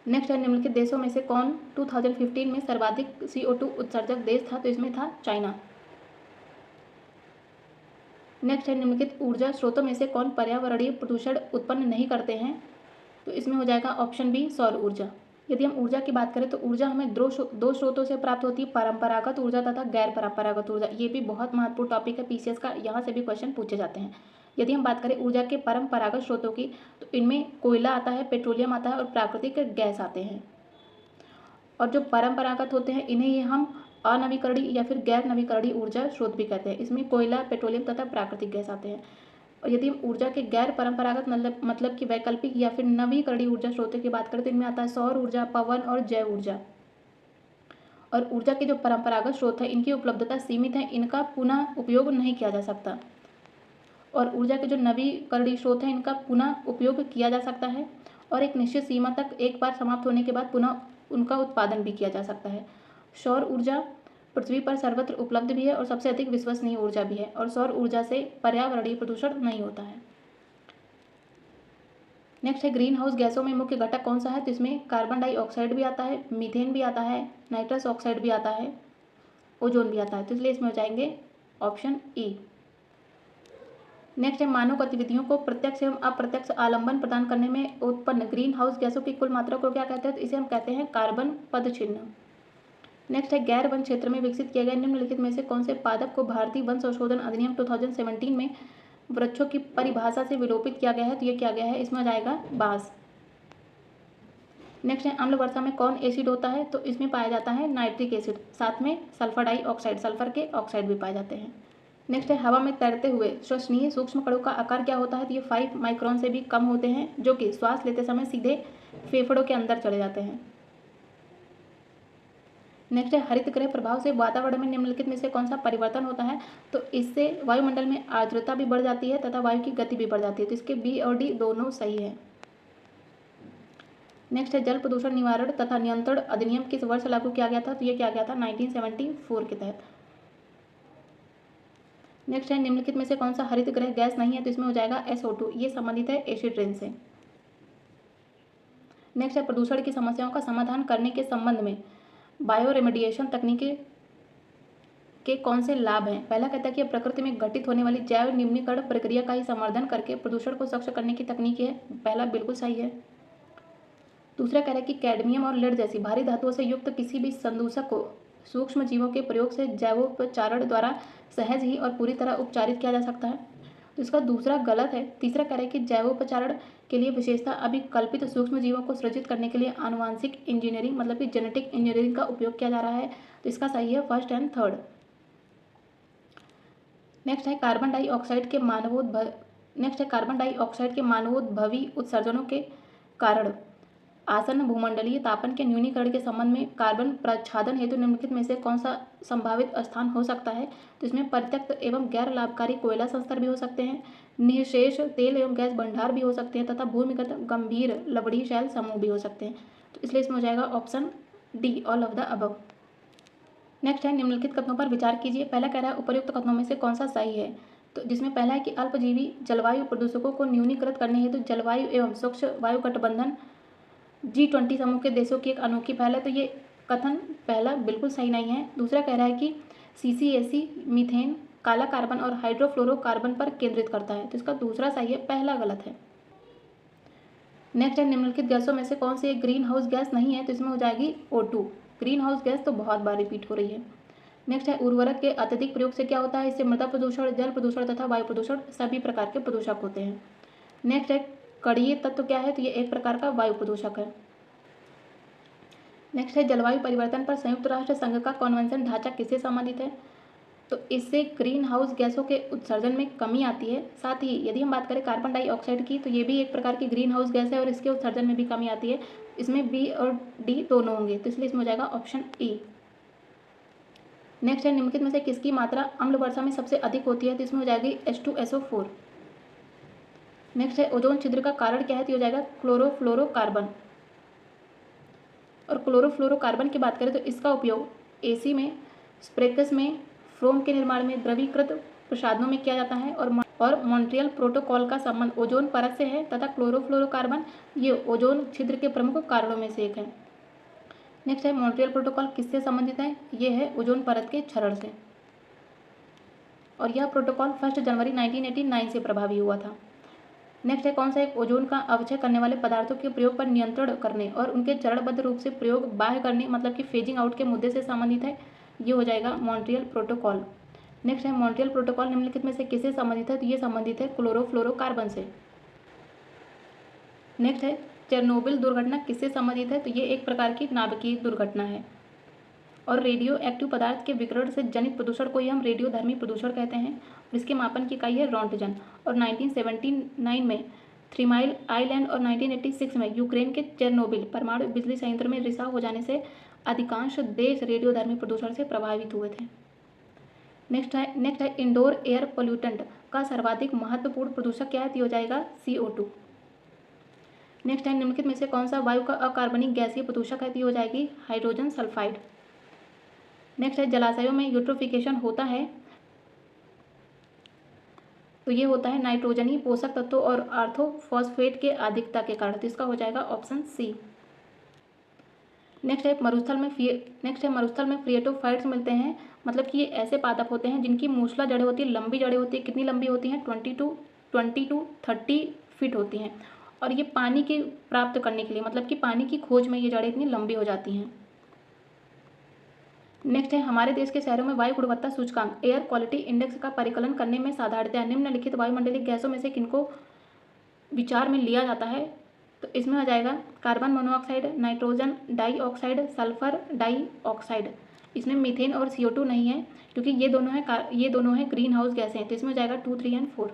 नेक्स्ट है निम्नलिखित देशों में से कौन 2015 में सर्वाधिक CO2 उत्सर्जक देश था? तो इसमें था चाइना। नेक्स्ट है निम्नलिखित ऊर्जा स्रोतों में से कौन पर्यावरणीय प्रदूषण उत्पन्न नहीं करते हैं? तो इसमें हो जाएगा ऑप्शन बी सौर ऊर्जा। यदि हम ऊर्जा की बात करें तो ऊर्जा हमें दो स्रोतों से प्राप्त होती है, परंपरागत ऊर्जा तथा गैर परंपरागत ऊर्जा। ये भी बहुत महत्वपूर्ण टॉपिक है पीसीएस का, यहाँ से भी क्वेश्चन पूछे जाते हैं। यदि हम बात करें ऊर्जा के परंपरागत स्रोतों की तो इनमें कोयला आता है, पेट्रोलियम आता है और प्राकृतिक गैस आते हैं। और जो परंपरागत होते हैं इन्हें ही हम अनवीकरणीय या फिर गैर नवीकरणीय ऊर्जा स्रोत भी कहते हैं। इसमें कोयला, पेट्रोलियम तथा प्राकृतिक गैस आते हैं। और यदि हम ऊर्जा के गैर परंपरागत मतलब कि वैकल्पिक या फिर नवीकरणीय ऊर्जा स्रोतों की बात करें तो इनमें आता है सौर ऊर्जा, पवन और जैव ऊर्जा। और ऊर्जा के जो परंपरागत स्रोत है इनकी उपलब्धता सीमित है, इनका पुनः उपयोग नहीं किया जा सकता। और ऊर्जा के जो नवीकरणीय स्रोत हैं इनका पुनः उपयोग किया जा सकता है और एक निश्चित सीमा तक एक बार समाप्त होने के बाद पुनः उनका उत्पादन भी किया जा सकता है। सौर ऊर्जा पृथ्वी पर सर्वत्र उपलब्ध भी है और सबसे अधिक विश्वसनीय ऊर्जा भी है। और सौर ऊर्जा से पर्यावरणीय प्रदूषण नहीं होता है। नेक्स्ट है ग्रीन हाउस गैसों में मुख्य घटक कौन सा है? तो इसमें कार्बन डाइऑक्साइड भी आता है, मीथेन भी आता है, नाइट्रस ऑक्साइड भी आता है, ओजोन भी आता है। तो इसलिए इसमें हो जाएंगे ऑप्शन ई। नेक्स्ट है मानव गतिविधियों को प्रत्यक्ष एवं अप्रत्यक्ष आलंबन प्रदान करने में उत्पन्न ग्रीन हाउस गैसों की कुल मात्रा को क्या कहते हैं? तो इसे हम कहते हैं कार्बन पदचिह्न। नेक्स्ट है गैर वन क्षेत्र में विकसित किए गए निम्नलिखित में से कौन से पादप को भारतीय वन संशोधन अधिनियम 2017 में वृक्षों की परिभाषा से विलोपित किया गया है? तो ये किया गया है, इसमें आ जाएगा बांस। नेक्स्ट है अम्ल वर्षा में कौन एसिड होता है? तो इसमें पाया जाता है नाइट्रिक एसिड, साथ में सल्फर डाइऑक्साइड, सल्फर के ऑक्साइड भी पाए जाते हैं। नेक्स्ट है हवा में तैरते हुए श्वसनीय सूक्ष्म कणों का आकार क्या होता है? तो ये 5 माइक्रोन से भी कम होते हैं, जो कि श्वास लेते समय सीधे फेफड़ों के अंदर चले जाते हैं। नेक्स्ट है हरित गृह प्रभाव से वातावरण में निम्नलिखित में से कौन सा परिवर्तन होता है? तो इससे वायुमंडल में आर्द्रता भी बढ़ जाती है तथा वायु की गति भी बढ़ जाती है। तो इसके बी और डी दोनों सही है। नेक्स्ट है जल प्रदूषण निवारण तथा नियंत्रण अधिनियम किस वर्ष लागू किया गया था? तो ये किया गया था 1974 के तहत। नेक्स्ट है निम्नलिखित में से कौन सा हरित गृह गैस नहीं है? तो इसमें हो जाएगा SO2। ये संबंधित है एसिड रेन से। नेक्स्ट है प्रदूषण की समस्याओं का समाधान करने के संबंध में बायो रेमेडिएशन तकनीकें के कौन से लाभ हैं? पहला कहता है कि प्रकृति में घटित होने वाली जैव निम्नीकरण प्रक्रिया का ही संवर्धन करके प्रदूषण को स्वच्छ करने की तकनीक है। पहला बिल्कुल सही है। दूसरा कह रहा है कि कैडमियम और लेड जैसी भारी धातुओं से युक्त किसी भी संदूषक को सूक्ष्म जीवों के प्रयोग से जैवोपचारण द्वारा सहज ही और पूरी तरह उपचारित किया जा सकता है। तो इसका दूसरा गलत है। तीसरा कह रहा है कि जैवोपचारण के लिए विशेषता अभिकल्पित सूक्ष्म जीवों को सृजित करने के लिए आनुवांशिक इंजीनियरिंग मतलब कि जेनेटिक इंजीनियरिंग का उपयोग किया जा रहा है। तो इसका सही है फर्स्ट एंड थर्ड। नेक्स्ट है कार्बन डाइऑक्साइड के मानवोद्भवी उत्सर्जनों के कारण आसन्न भूमंडलीय तापन के न्यूनीकरण के संबंध में कार्बन प्रच्छादन हेतु निम्नलिखित में से कौन सा संभावित स्थान हो सकता है? तो इसमें प्रत्यक्ष एवं गैर लाभकारी कोयला संस्तर भी हो सकते हैं, निःशेष तेल एवं गैस भंडार भी हो सकते हैं तथा भूमिगत गंभीर लवणीय शैल समूह भी हो सकते हैं। तो इसलिए इसमें हो जाएगा option D, all of the above. Next है निम्नलिखित कथनों पर विचार कीजिए। पहला कह रहा है उपर्युक्त कथनों में से कौन सा सही है? तो जिसमें पहला है कि अल्पजीवी जलवायु प्रदूषकों को न्यूनीकृत करने हेतु जलवायु एवं स्वच्छ वायु गठबंधन G20 समूह के देशों की एक अनोखी पहल है। तो ये कथन पहला बिल्कुल सही नहीं है। दूसरा कह रहा है कि CCAC मीथेन, काला कार्बन और हाइड्रोफ्लोरोकार्बन पर केंद्रित करता है। तो इसका दूसरा सही है, पहला गलत है। नेक्स्ट है निम्नलिखित गैसों में से कौन सी एक ग्रीन हाउस गैस नहीं है? तो इसमें हो जाएगी O2। ग्रीन हाउस गैस तो बहुत बार रिपीट हो रही है। नेक्स्ट है उर्वरक के अत्यधिक प्रयोग से क्या होता है? इससे मृदा प्रदूषण, जल प्रदूषण तथा वायु प्रदूषण सभी प्रकार के प्रदूषक होते हैं। नेक्स्ट है कणीय तत्व क्या है? तो ये एक प्रकार का वायु प्रदूषक है। नेक्स्ट है जलवायु परिवर्तन पर संयुक्त राष्ट्र संघ का कन्वेंशन ढांचा किससे संबंधित है? तो इससे ग्रीन हाउस गैसों के उत्सर्जन में कमी आती है। साथ ही यदि हम बात करें कार्बन डाइऑक्साइड की, तो ये भी एक प्रकार की ग्रीन हाउस गैस है और इसके उत्सर्जन में भी कमी आती है। इसमें बी और डी दोनों होंगे, तो इसलिए इसमें हो जाएगा ऑप्शन ई। नेक्स्ट है निम्नलिखित में से किसकी मात्रा अम्ल वर्षा में सबसे अधिक होती है? तो इसमें हो जाएगी H2SO4। नेक्स्ट है ओजोन छिद्र का कारण क्या है? तो हो जाएगा क्लोरोफ्लोरोकार्बन। और क्लोरोफ्लोरोकार्बन की बात करें तो इसका उपयोग AC में, स्प्रेकस में, फ्रोम के निर्माण में, द्रवीकृत प्रसाधनों में किया जाता है। और मॉन्ट्रियल प्रोटोकॉल का संबंध ओजोन परत से है तथा क्लोरोफ्लोरोकार्बन ये ओजोन छिद्र के प्रमुख कारणों में से एक है। नेक्स्ट है मॉन्ट्रियल प्रोटोकॉल किससे संबंधित है? ये है ओजोन परत के क्षरण से। और यह प्रोटोकॉल 1 जनवरी 1989 से प्रभावी हुआ था। नेक्स्ट है कौन सा एक ओजोन का अवक्षय करने वाले पदार्थों के प्रयोग पर नियंत्रण करने और उनके चरणबद्ध रूप से प्रयोग बाह्य करने मतलब कि फेजिंग आउट के मुद्दे से संबंधित है? ये हो जाएगा मॉन्ट्रियल प्रोटोकॉल। नेक्स्ट है मॉन्ट्रियल प्रोटोकॉल निम्नलिखित में से किससे संबंधित है? तो ये संबंधित है क्लोरोफ्लोरोकार्बन से। नेक्स्ट है चेरनोबिल दुर्घटना किससे संबंधित है? तो ये एक प्रकार की नाभिकीय दुर्घटना है। और रेडियो एक्टिव पदार्थ के विकिरण से जनित प्रदूषण को ही हम रेडियोधर्मी प्रदूषण कहते हैं। इसके मापन की इकाई है रोंटजन। और 1979 में 3 माइल आइलैंड और 1986 में यूक्रेन के चेरनोबिल परमाणु बिजली संयंत्र में रिसाव हो जाने से अधिकांश देश रेडियोधर्मी प्रदूषण से प्रभावित हुए थे। नेक्स्ट है इंडोर एयर पोल्यूटेंट का सर्वाधिक महत्वपूर्ण प्रदूषक क्या है? तो हो जाएगा CO2। नेक्स्ट है निम्नलिखित में से कौन सा वायु का अकार्बनिक गैसीय प्रदूषक है? तो हो जाएगी हाइड्रोजन सल्फाइड। नेक्स्ट है जलाशयों में यूट्रोफिकेशन होता है, तो ये होता है नाइट्रोजनी पोषक तत्वों और आर्थोफॉस्फेट के अधिकता के कारण। तो इसका हो जाएगा ऑप्शन सी। नेक्स्ट है मरुस्थल में फ्रिएटोफाइट्स मिलते हैं, मतलब कि ये ऐसे पादप होते हैं जिनकी मूसला जड़ें होती है, लंबी जड़ें होती है। कितनी लंबी होती हैं? 20 to 30 फीट होती हैं। और ये पानी के प्राप्त करने के लिए मतलब कि पानी की खोज में ये जड़ें इतनी लंबी हो जाती हैं। नेक्स्ट है हमारे देश के शहरों में वायु गुणवत्ता सूचकांक एयर क्वालिटी इंडेक्स का परिकलन करने में साधारणतया निम्नलिखित वायुमंडलीय गैसों में से किनको विचार में लिया जाता है? तो इसमें आ जाएगा carbon monoxide, nitrogen dioxide, sulphur dioxide. इसमें मीथेन और CO2 नहीं है क्योंकि ये दोनों हैं ग्रीन हाउस गैसें हैं। तो इसमें हो जाएगा 2, 3 और 4।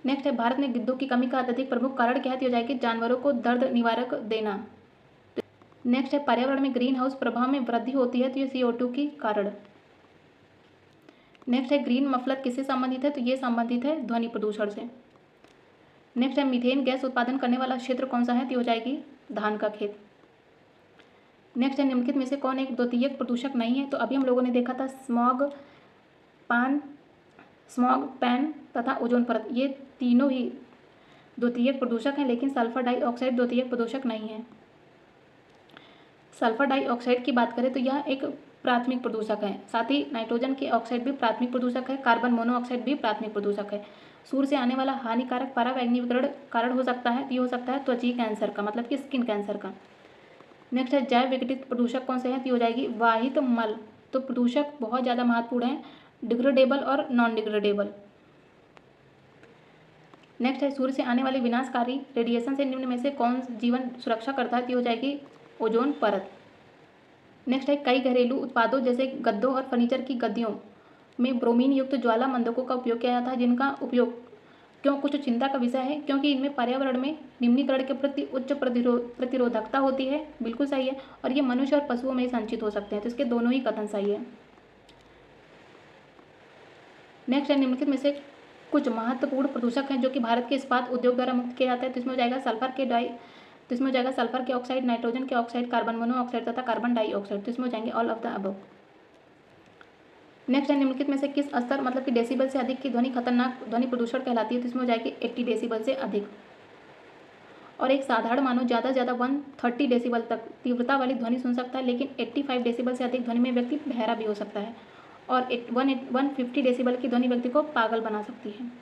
नेक्स्ट है भारत में गिद्धों की कमी का अत्यधिक प्रमुख कारण क्या है? तो हो जाएगी जानवरों को दर्द निवारक देना। नेक्स्ट है पर्यावरण में ग्रीन हाउस प्रभाव में वृद्धि होती है, तो ये CO2 की कारण। नेक्स्ट है ग्रीन मफलर किससे संबंधित है? तो ये संबंधित है ध्वनि प्रदूषण से। नेक्स्ट है मीथेन गैस उत्पादन करने वाला क्षेत्र कौन सा है? तो हो जाएगी धान का खेत। नेक्स्ट है निम्नलिखित में से कौन एक द्वितीयक प्रदूषक नहीं है? तो अभी हम लोगों ने देखा था स्मॉग, पैन तथा ओजोन परत, ये तीनों ही द्वितीयक प्रदूषक हैं, लेकिन सल्फर डाइऑक्साइड द्वितीयक प्रदूषक नहीं है। सल्फर डाइऑक्साइड की बात करें तो यह एक प्राथमिक प्रदूषक है। साथ ही नाइट्रोजन के ऑक्साइड भी प्राथमिक प्रदूषक है। कार्बन मोनोऑक्साइड भी प्राथमिक प्रदूषक है। सूर्य से आने वाला हानिकारक पराबैंगनी विकिरण कारण हो सकता है, तो ये हो सकता है त्वचा कैंसर का, मतलब कि स्किन कैंसर का। नेक्स्ट है जैव विघटित प्रदूषक कौन से हैं, तो ये हो जाएगी वाहित मल। तो प्रदूषक बहुत ज़्यादा महत्वपूर्ण है, डिग्रेडेबल और नॉन डिग्रेडेबल। नेक्स्ट है सूर्य से आने वाली विनाशकारी रेडिएशन से निम्न में से कौन जीवन सुरक्षा करता है, तो ये हो जाएगी ओजोन परत। नेक्स्ट है कई घरेलू उत्पादों जैसे गद्दों और फर्नीचर की गद्दियों में ब्रोमीन युक्त ज्वाला मंदकों का उपयोग किया जाता है, जिनका उपयोग क्यों कुछ चिंता का विषय है, क्योंकि इनमें पर्यावरण में निम्नीकरण के प्रति उच्च प्रतिरोधकता होती है। बिल्कुल सही है। और ये मनुष्य और पशुओं में संचित हो सकते हैं, तो इसके दोनों ही कथन सही है। नेक्स्ट है निम्नलिखित में से कुछ महत्वपूर्ण प्रदूषक हैं जो कि भारत के इस्पात उद्योग द्वारा मुक्त किए जाते हैं। तो इसमें हो जाएगा सल्फर के ऑक्साइड, नाइट्रोजन के ऑक्साइड, कार्बन मोनोऑक्साइड तथा कार्बन डाइऑक्साइड। तो इसमें हो जाएंगे all of the above. Next है निम्नलिखित में से किस स्तर मतलब कि डेसिबल से अधिक की ध्वनि खतरनाक ध्वनि प्रदूषण कहलाती है, तो इसमें हो जाएगी 80 डेसिबल से अधिक। और एक साधारण मानव ज़्यादा से ज़्यादा 130 डेसिबल तक तीव्रता वाली ध्वनि सुन सकता है, लेकिन 85 डेसिबल से अधिक ध्वनि में व्यक्ति बहरा भी हो सकता है। और 150 डेसिबल की ध्वनि व्यक्ति को पागल बना सकती है।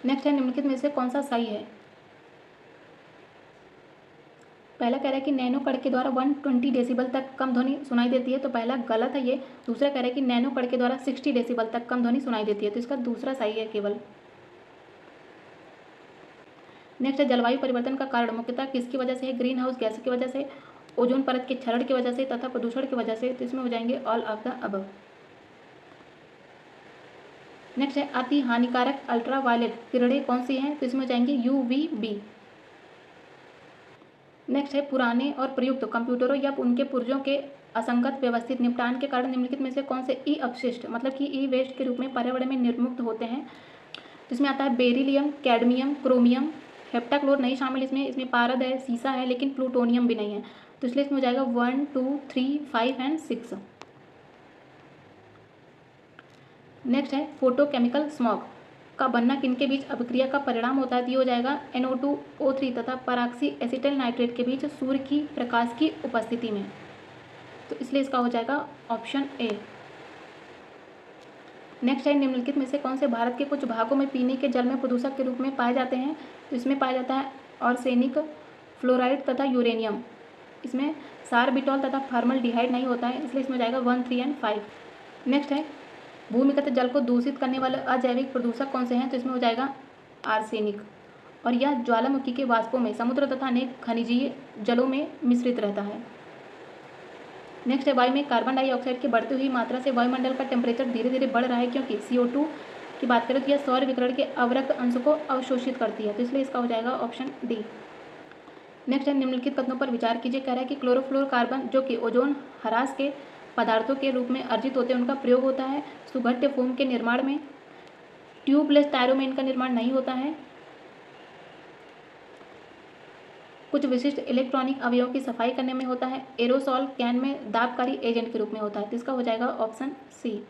नेक्स्ट है निम्नलिखित में से कौन सा सही है। पहला कह रहा है कि नैनो कण के द्वारा 120 डेसिबल तक कम ध्वनि सुनाई देती है, तो पहला गलत है ये। दूसरा कह रहा है कि नैनो कण के द्वारा 60 डेसिबल तक कम ध्वनि सुनाई देती है, तो इसका दूसरा सही है केवल। नेक्स्ट है जलवायु परिवर्तन का कारण मुख्यतः किसकी वजह से है, ग्रीन हाउस गैस की वजह से, ओजोन परत के क्षरण की वजह से तथा प्रदूषण की वजह से। तो इसमें हो जाएंगे all of the above. Next है अति हानिकारक अल्ट्रावायलेट किरणें कौन सी हैं, तो इसमें हो जाएंगे UVB। नेक्स्ट है पुराने और प्रयुक्त कंप्यूटरों या उनके पुर्जों के असंगत व्यवस्थित निपटान के कारण निम्नलिखित में से कौन से ई अपशिष्ट मतलब कि ई वेस्ट के रूप में पर्यावरण में निर्मुक्त होते हैं। तो इसमें आता है बेरिलियम, कैडमियम, क्रोमियम, हेप्टाक्लोर नहीं शामिल इसमें पारद है, सीसा है, लेकिन प्लूटोनियम भी नहीं है। तो इसलिए इसमें हो जाएगा 1, 2, 3, 5 एंड 6। नेक्स्ट है फोटोकेमिकल स्मॉग का बनना किनके बीच अभिक्रिया का परिणाम होता है, तो ये हो जाएगा NO2O3 तथा पराक्सी एसिटिल नाइट्रेट के बीच सूर्य की प्रकाश की उपस्थिति में। तो इसलिए इसका हो जाएगा ऑप्शन ए। नेक्स्ट है निम्नलिखित में से कौन से भारत के कुछ भागों में पीने के जल में प्रदूषक के रूप में पाए जाते हैं, तो इसमें पाया जाता है आर्सेनिक, फ्लोराइड तथा यूरेनियम। इसमें सारबिटॉल तथा फॉर्मल्डिहाइड नहीं होता है, इसलिए इसमें हो जाएगा 1, 3 एंड 5। नेक्स्ट है भूमिगत जल को दूषित करने वाले अजैविक प्रदूषक कौन से हैं, तो इसमें हो जाएगा आर्सेनिक। और यह ज्वालामुखी के वाष्पों में, समुद्र तथा अनेक खनिजीय जलों में मिश्रित रहता है। नेक्स्ट है वायु में कार्बन डाइऑक्साइड की बढ़ती हुई मात्रा से वायुमंडल का टेम्परेचर धीरे धीरे बढ़ रहा है, क्योंकि CO2 की बात करें तो यह सौर विकिरण के अवरक्त अंश को अवशोषित करती है, तो इसलिए इसका हो जाएगा ऑप्शन डी। नेक्स्ट है निम्नलिखित कथनों पर विचार कीजिए। कह रहा है कि क्लोरोफ्लोरोकार्बन जो कि ओजोन ह्रास के पदार्थों के रूप में अर्जित होते हैं, उनका प्रयोग होता है सुघट्य फोम के निर्माण में। ट्यूबलेस टायरों में इनका निर्माण नहीं होता है। कुछ विशिष्ट इलेक्ट्रॉनिक अवयवों की सफाई करने में होता है। एरोसॉल कैन में दाबकारी एजेंट के रूप में होता है, तो इसका हो जाएगा ऑप्शन सी।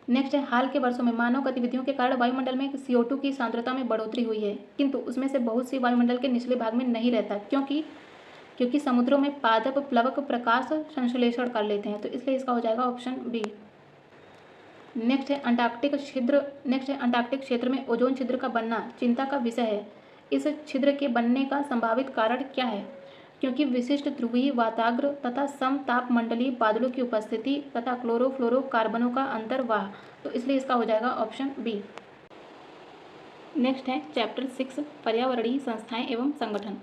नेक्स्ट है हाल के वर्षों में मानव गतिविधियों के कारण वायुमंडल में CO2 की सांद्रता में बढ़ोतरी हुई है, किंतु उसमें से बहुत सी वायुमंडल के निचले भाग में नहीं रहता, क्योंकि समुद्रों में पादप प्लवक प्रकाश संश्लेषण कर लेते हैं, तो इसलिए इसका हो जाएगा ऑप्शन बी। नेक्स्ट है अंटार्कटिक क्षेत्र में ओजोन छिद्र का बनना चिंता का विषय है। इस छिद्र के बनने का संभावित कारण क्या है, क्योंकि विशिष्ट ध्रुवीय वाताग्र तथा समतापमंडलीय बादलों की उपस्थिति तथा क्लोरोफ्लोरोकार्बनों का अंतर्वाह, तो इसलिए इसका हो जाएगा ऑप्शन बी। नेक्स्ट है चैप्टर 6 पर्यावरणीय संस्थाएं एवं संगठन,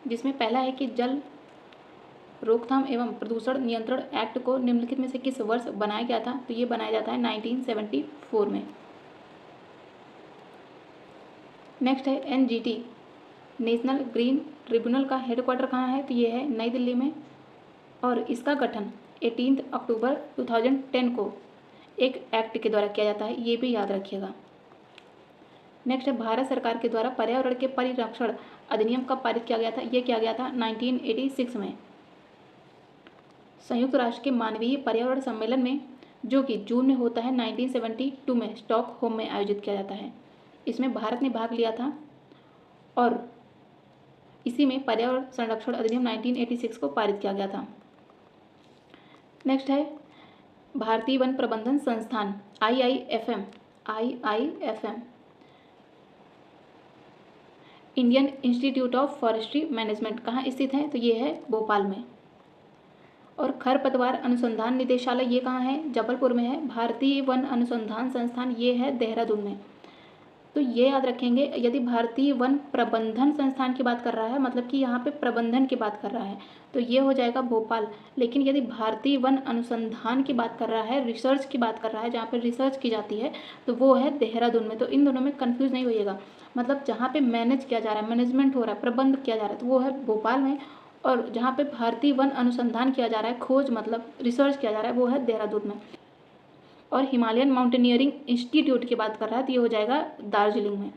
जिसमें पहला है कि जल रोकथाम एवं प्रदूषण नियंत्रण एक्ट को निम्नलिखित में से किस वर्ष बनाया गया था, तो ये बनाया जाता है 1974 में। नेक्स्ट है NGT नेशनल ग्रीन ट्रिब्यूनल का हेडक्वार्टर कहाँ है, तो ये है नई दिल्ली में, और इसका गठन 18 अक्टूबर 2010 को एक एक्ट के द्वारा किया जाता है, ये भी याद रखिएगा। नेक्स्ट है भारत सरकार के द्वारा पर्यावरण के परिरक्षण अधिनियम कब पारित किया गया था, ये किया गया था 1986 में। संयुक्त राष्ट्र के मानवीय पर्यावरण सम्मेलन में, जो कि जून में होता है 1972 में स्टॉकहोम में आयोजित किया जाता है। इसमें भारत ने भाग लिया था और इसी में पर्यावरण संरक्षण अधिनियम 1986 को पारित किया गया था। नेक्स्ट है भारतीय वन प्रबंधन संस्थान IIFM Indian institute of forestry management कहाँ स्थित है? तो ये है भोपाल में। और खरपतवार अनुसंधान निदेशालय ये कहाँ है? जबलपुर में है। भारतीय वन अनुसंधान संस्थान ये है देहरादून में। तो ये याद रखेंगे, यदि भारतीय वन प्रबंधन संस्थान की बात कर रहा है मतलब कि यहाँ पे प्रबंधन की बात कर रहा है तो ये हो जाएगा भोपाल। लेकिन यदि भारतीय वन अनुसंधान की बात कर रहा है, रिसर्च की बात कर रहा है, जहाँ पे रिसर्च की जाती है तो वो है देहरादून में। तो इन दोनों में कन्फ्यूज़ नहीं होइएगा, मतलब जहाँ पे मैनेज किया जा रहा है, मैनेजमेंट हो रहा है, प्रबंध किया जा रहा है तो वो है भोपाल में, और जहाँ पे भारतीय वन अनुसंधान किया जा रहा है, खोज मतलब रिसर्च किया जा रहा है, वो है देहरादून में। और हिमालयन माउंटेनियरिंग इंस्टीट्यूट की बात कर रहा है तो ये हो जाएगा दार्जिलिंग में।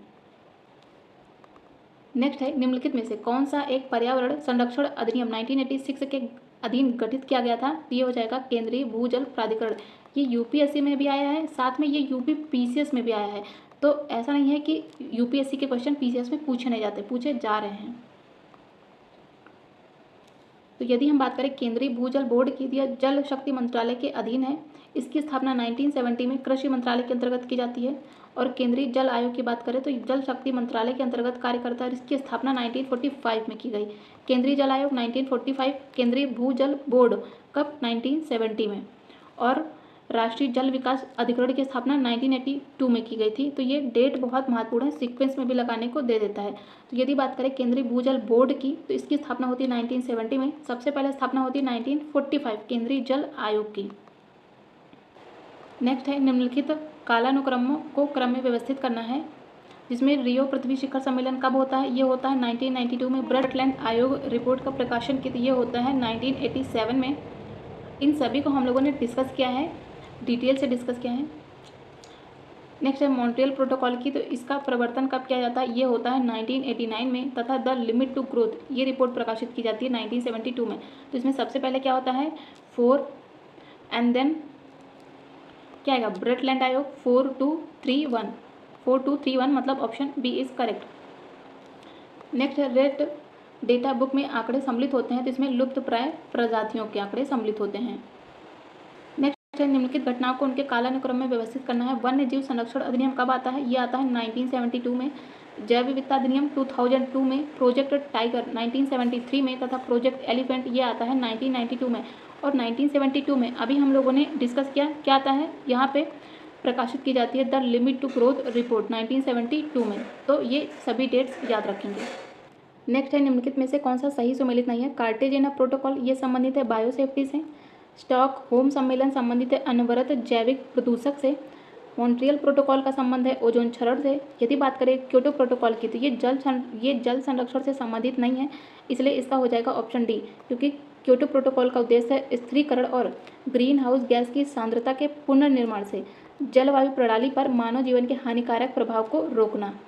नेक्स्ट है निम्नलिखित में से कौन सा एक पर्यावरण संरक्षण अधिनियम 1986 के अधीन गठित किया गया था? तो ये हो जाएगा केंद्रीय भूजल प्राधिकरण। ये यूपीएससी में भी आया है, साथ में ये यूपी पीसीएस में भी आया है। तो ऐसा नहीं है कि यूपीएससी के क्वेश्चन पीसीएस में पूछे नहीं जाते, पूछे जा रहे हैं। तो यदि हम बात करें केंद्रीय भूजल बोर्ड की, यह जल शक्ति मंत्रालय के अधीन है। इसकी स्थापना 1970 में कृषि मंत्रालय के अंतर्गत की जाती है। और केंद्रीय जल आयोग की बात करें तो जल शक्ति मंत्रालय के अंतर्गत कार्य करता है। इसकी स्थापना 1945 में की गई। केंद्रीय जल आयोग 1945, केंद्रीय भूजल बोर्ड कब? 1970 में। और राष्ट्रीय जल विकास अधिकरण की स्थापना 1982 में की गई थी। तो ये डेट बहुत महत्वपूर्ण है, सीक्वेंस में भी लगाने को दे देता है। तो यदि बात करें केंद्रीय भूजल बोर्ड की तो इसकी स्थापना होती है 1970 में। सबसे पहले स्थापना होती है 1945 केंद्रीय जल आयोग की। नेक्स्ट है निम्नलिखित कालानुक्रमों को क्रम में व्यवस्थित करना है, जिसमें रियो पृथ्वी शिखर सम्मेलन कब होता है? ये होता है 1992 में। ब्रंडटलैंड आयोग रिपोर्ट का प्रकाशन की ये होता है 1987 में। इन सभी को हम लोगों ने डिस्कस किया है, डिटेल से डिस्कस किया है। नेक्स्ट है मॉन्ट्रियल प्रोटोकॉल की, तो इसका प्रवर्तन कब किया जाता है? ये होता है 1989 में। तथा द लिमिट टू ग्रोथ ये रिपोर्ट प्रकाशित की जाती है 1972 में। तो इसमें सबसे पहले क्या होता है? 4 एंड देन क्या आएगा? ब्रंडटलैंड आयोग 4231 मतलब option B is correct. Next है रेड डेटा बुक में आंकड़े सम्मिलित होते हैं, तो इसमें लुप्त प्राय प्रजातियों के आंकड़े सम्मिलित होते हैं। नेक्स्ट है निम्नलिखित घटनाओं को उनके कालानुक्रम में व्यवस्थित करना है। वन्य जीव संरक्षण अधिनियम कब आता है? ये आता है 1972 में। जैव विविधता अधिनियम 2002 में। प्रोजेक्ट टाइगर 1973 में तथा प्रोजेक्ट एलिफेंट ये आता है 1992 में। और 1972 में अभी हम लोगों ने डिस्कस किया क्या आता है यहाँ पे प्रकाशित की जाती है the limit to growth report 1972 में। तो ये सभी डेट्स याद रखेंगे। नेक्स्ट है निम्नलिखित में से कौन सा सही सुमेलित नहीं है? कार्टेजेना प्रोटोकॉल ये संबंधित है बायोसेफ्टी से। स्टॉकहोम सम्मेलन संबंधित है अनवरत जैविक प्रदूषक से। मॉन्ट्रियल प्रोटोकॉल का संबंध है ओजोन क्षरण से। यदि बात करें क्योटो प्रोटोकॉल की तो ये जल संरक्षण से संबंधित नहीं है, इसलिए इसका हो जाएगा ऑप्शन डी, क्योंकि क्योटो प्रोटोकॉल का उद्देश्य है स्थिरीकरण और ग्रीन हाउस गैस की सांद्रता के पुनर्निर्माण से जलवायु प्रणाली पर मानव जीवन के हानिकारक प्रभाव को रोकना।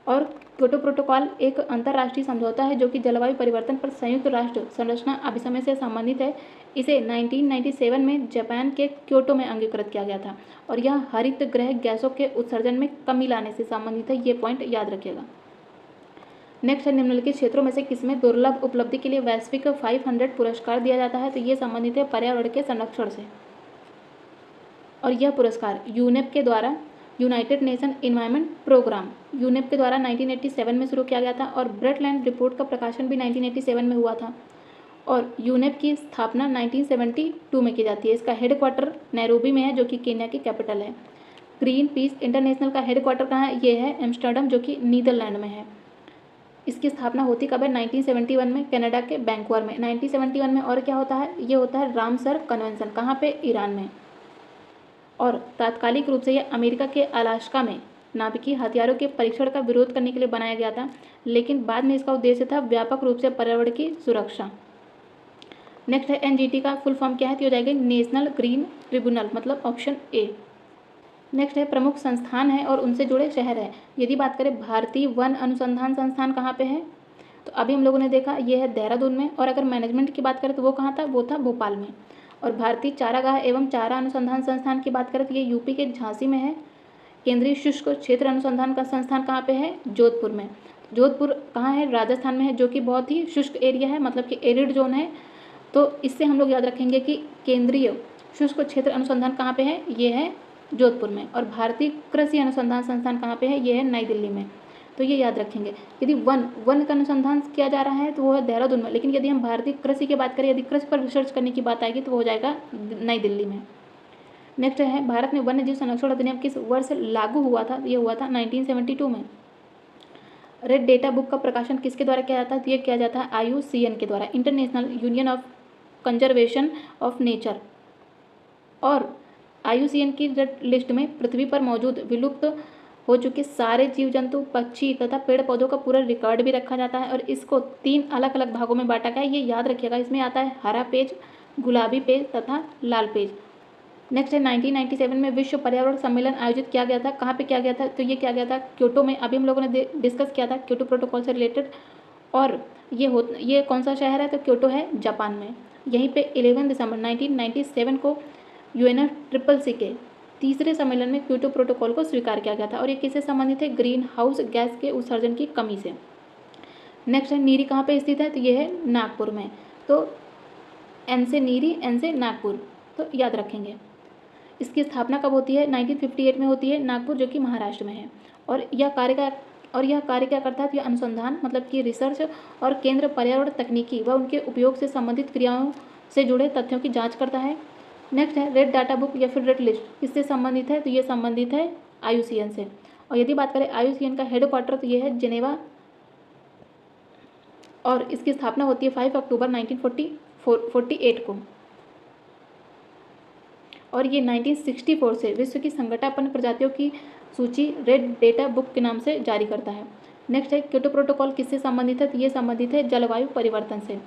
और क्योटो प्रोटोकॉल एक अंतर्राष्ट्रीय समझौता है जो कि जलवायु परिवर्तन पर संयुक्त राष्ट्र संरचना अभिसमय से संबंधित है। इसे 1997 में जापान के क्योटो में अंगीकृत किया गया था और यह हरित गृह गैसों के उत्सर्जन में कमी लाने से संबंधित है। ये पॉइंट याद रखिएगा। नेक्स्ट है निम्नलिखित क्षेत्रों में से किसमें दुर्लभ उपलब्धि के लिए वैश्विक 500 पुरस्कार दिया जाता है? तो ये संबंधित है पर्यावरण के संरक्षण से। और यह पुरस्कार यूनेप के द्वारा United Nation environment programme UNEP के द्वारा 1987 में शुरू किया गया था। और ब्रंडटलैंड रिपोर्ट का प्रकाशन भी 1987 में हुआ था। और यूनेप की स्थापना 1972 में की जाती है। इसका हेडक्वार्टर नैरोबी में है जो कि केन्या की कैपिटल है। ग्रीन पीस इंटरनेशनल का हेडक्वार्टर कहाँ है? ये है एम्स्टर्डम जो कि नीदरलैंड में है। इसकी स्थापना होती कब है? 1971 में कनाडा के वैंकूवर में 1971 में। और क्या होता है? ये होता है रामसर कन्वेंशन, कहाँ पे? ईरान में। और तात्कालिक रूप से यह अमेरिका के अलास्का में नाभिकीय हथियारों के परीक्षण का विरोध करने के लिए बनाया गया था, लेकिन बाद में इसका उद्देश्य था व्यापक रूप से पर्यावरण की सुरक्षा। नेक्स्ट है एनजीटी का फुल फॉर्म क्या है? तो हो जाएगा नेशनल ग्रीन ट्रिब्यूनल मतलब ऑप्शन ए। नेक्स्ट है प्रमुख संस्थान है और उनसे जुड़े शहर है। यदि बात करें भारतीय वन अनुसंधान संस्थान कहाँ पे है? तो अभी हम लोगों ने देखा ये है देहरादून में। और अगर मैनेजमेंट की बात करें तो वो कहाँ था? वो था भोपाल में। और भारतीय चारागाह एवं चारा अनुसंधान संस्थान की बात करें तो ये यूपी के झांसी में है। केंद्रीय शुष्क क्षेत्र अनुसंधान का संस्थान कहाँ पे है? जोधपुर में। जोधपुर कहाँ है? राजस्थान में है, जो कि बहुत ही शुष्क एरिया है, मतलब कि एरिड जोन है। तो इससे हम लोग याद रखेंगे कि केंद्रीय शुष्क क्षेत्र अनुसंधान कहाँ पे है? ये है जोधपुर में। और भारतीय कृषि अनुसंधान संस्थान कहाँ पे है? ये है नई दिल्ली में। तो ये याद रखेंगे। यदि वन का अनुसंधान किया जा रहा है तो वो है देहरादून में, लेकिन यदि हम भारतीय कृषि की बात करें, यदि कृषि पर रिसर्च करने की बात आएगी तो वो हो जाएगा नई दिल्ली में। नेक्स्ट है, भारत में वन्य जीव संरक्षण अधिनियम किस वर्ष लागू हुआ था? ये हुआ था 1972 में। रेड डेटा बुक का प्रकाशन किसके द्वारा किया जाता है? तो ये किया जाता है IUCN के द्वारा, international union of conservation of nature. और IUCN की लिस्ट में पृथ्वी पर मौजूद विलुप्त हो चुके सारे जीव जंतु, पक्षी तथा पेड़ पौधों का पूरा रिकॉर्ड भी रखा जाता है। और इसको 3 अलग अलग भागों में बांटा गया है, ये याद रखिएगा। इसमें आता है हरा पेज, गुलाबी पेज तथा लाल पेज। नेक्स्ट है 1997 में विश्व पर्यावरण सम्मेलन आयोजित किया गया था। कहाँ पे किया गया था? तो ये किया गया था क्योटो में। अभी हम लोगों ने डिस्कस किया था क्योटो प्रोटोकॉल से रिलेटेड। और ये कौन सा शहर है? तो क्योटो है जापान में। यहीं पे 11 दिसंबर 1997 को UNFCCC के तीसरे सम्मेलन में क्योटो प्रोटोकॉल को स्वीकार किया गया था। और ये किससे संबंधित है? ग्रीन हाउस गैस के उत्सर्जन की कमी से। नेक्स्ट है, नीरी कहाँ पे स्थित है? तो ये है नागपुर में। तो एन से नीरी, एन से नागपुर, तो याद रखेंगे। इसकी स्थापना कब होती है? 1958 में होती है, नागपुर जो कि महाराष्ट्र में है। और यह कार्य क्या करता है? तो यह अनुसंधान मतलब कि रिसर्च और केंद्र पर्यावरण तकनीकी व उनके उपयोग से संबंधित क्रियाओं से जुड़े तथ्यों की जांच करता है। नेक्स्ट है, रेड डाटा बुक या फिर रेड लिस्ट किससे संबंधित है? तो ये संबंधित है IUCN से। और यदि बात करें IUCN का हेडक्वार्टर, तो ये है जिनेवा। और इसकी स्थापना होती है 5 अक्टूबर 1948 को। और ये 1964 से विश्व की संकटापन्न प्रजातियों की सूची रेड डेटा बुक के नाम से जारी करता है। नेक्स्ट है, क्योटो प्रोटोकॉल किससे संबंधित है? तो ये संबंधित है जलवायु परिवर्तन से।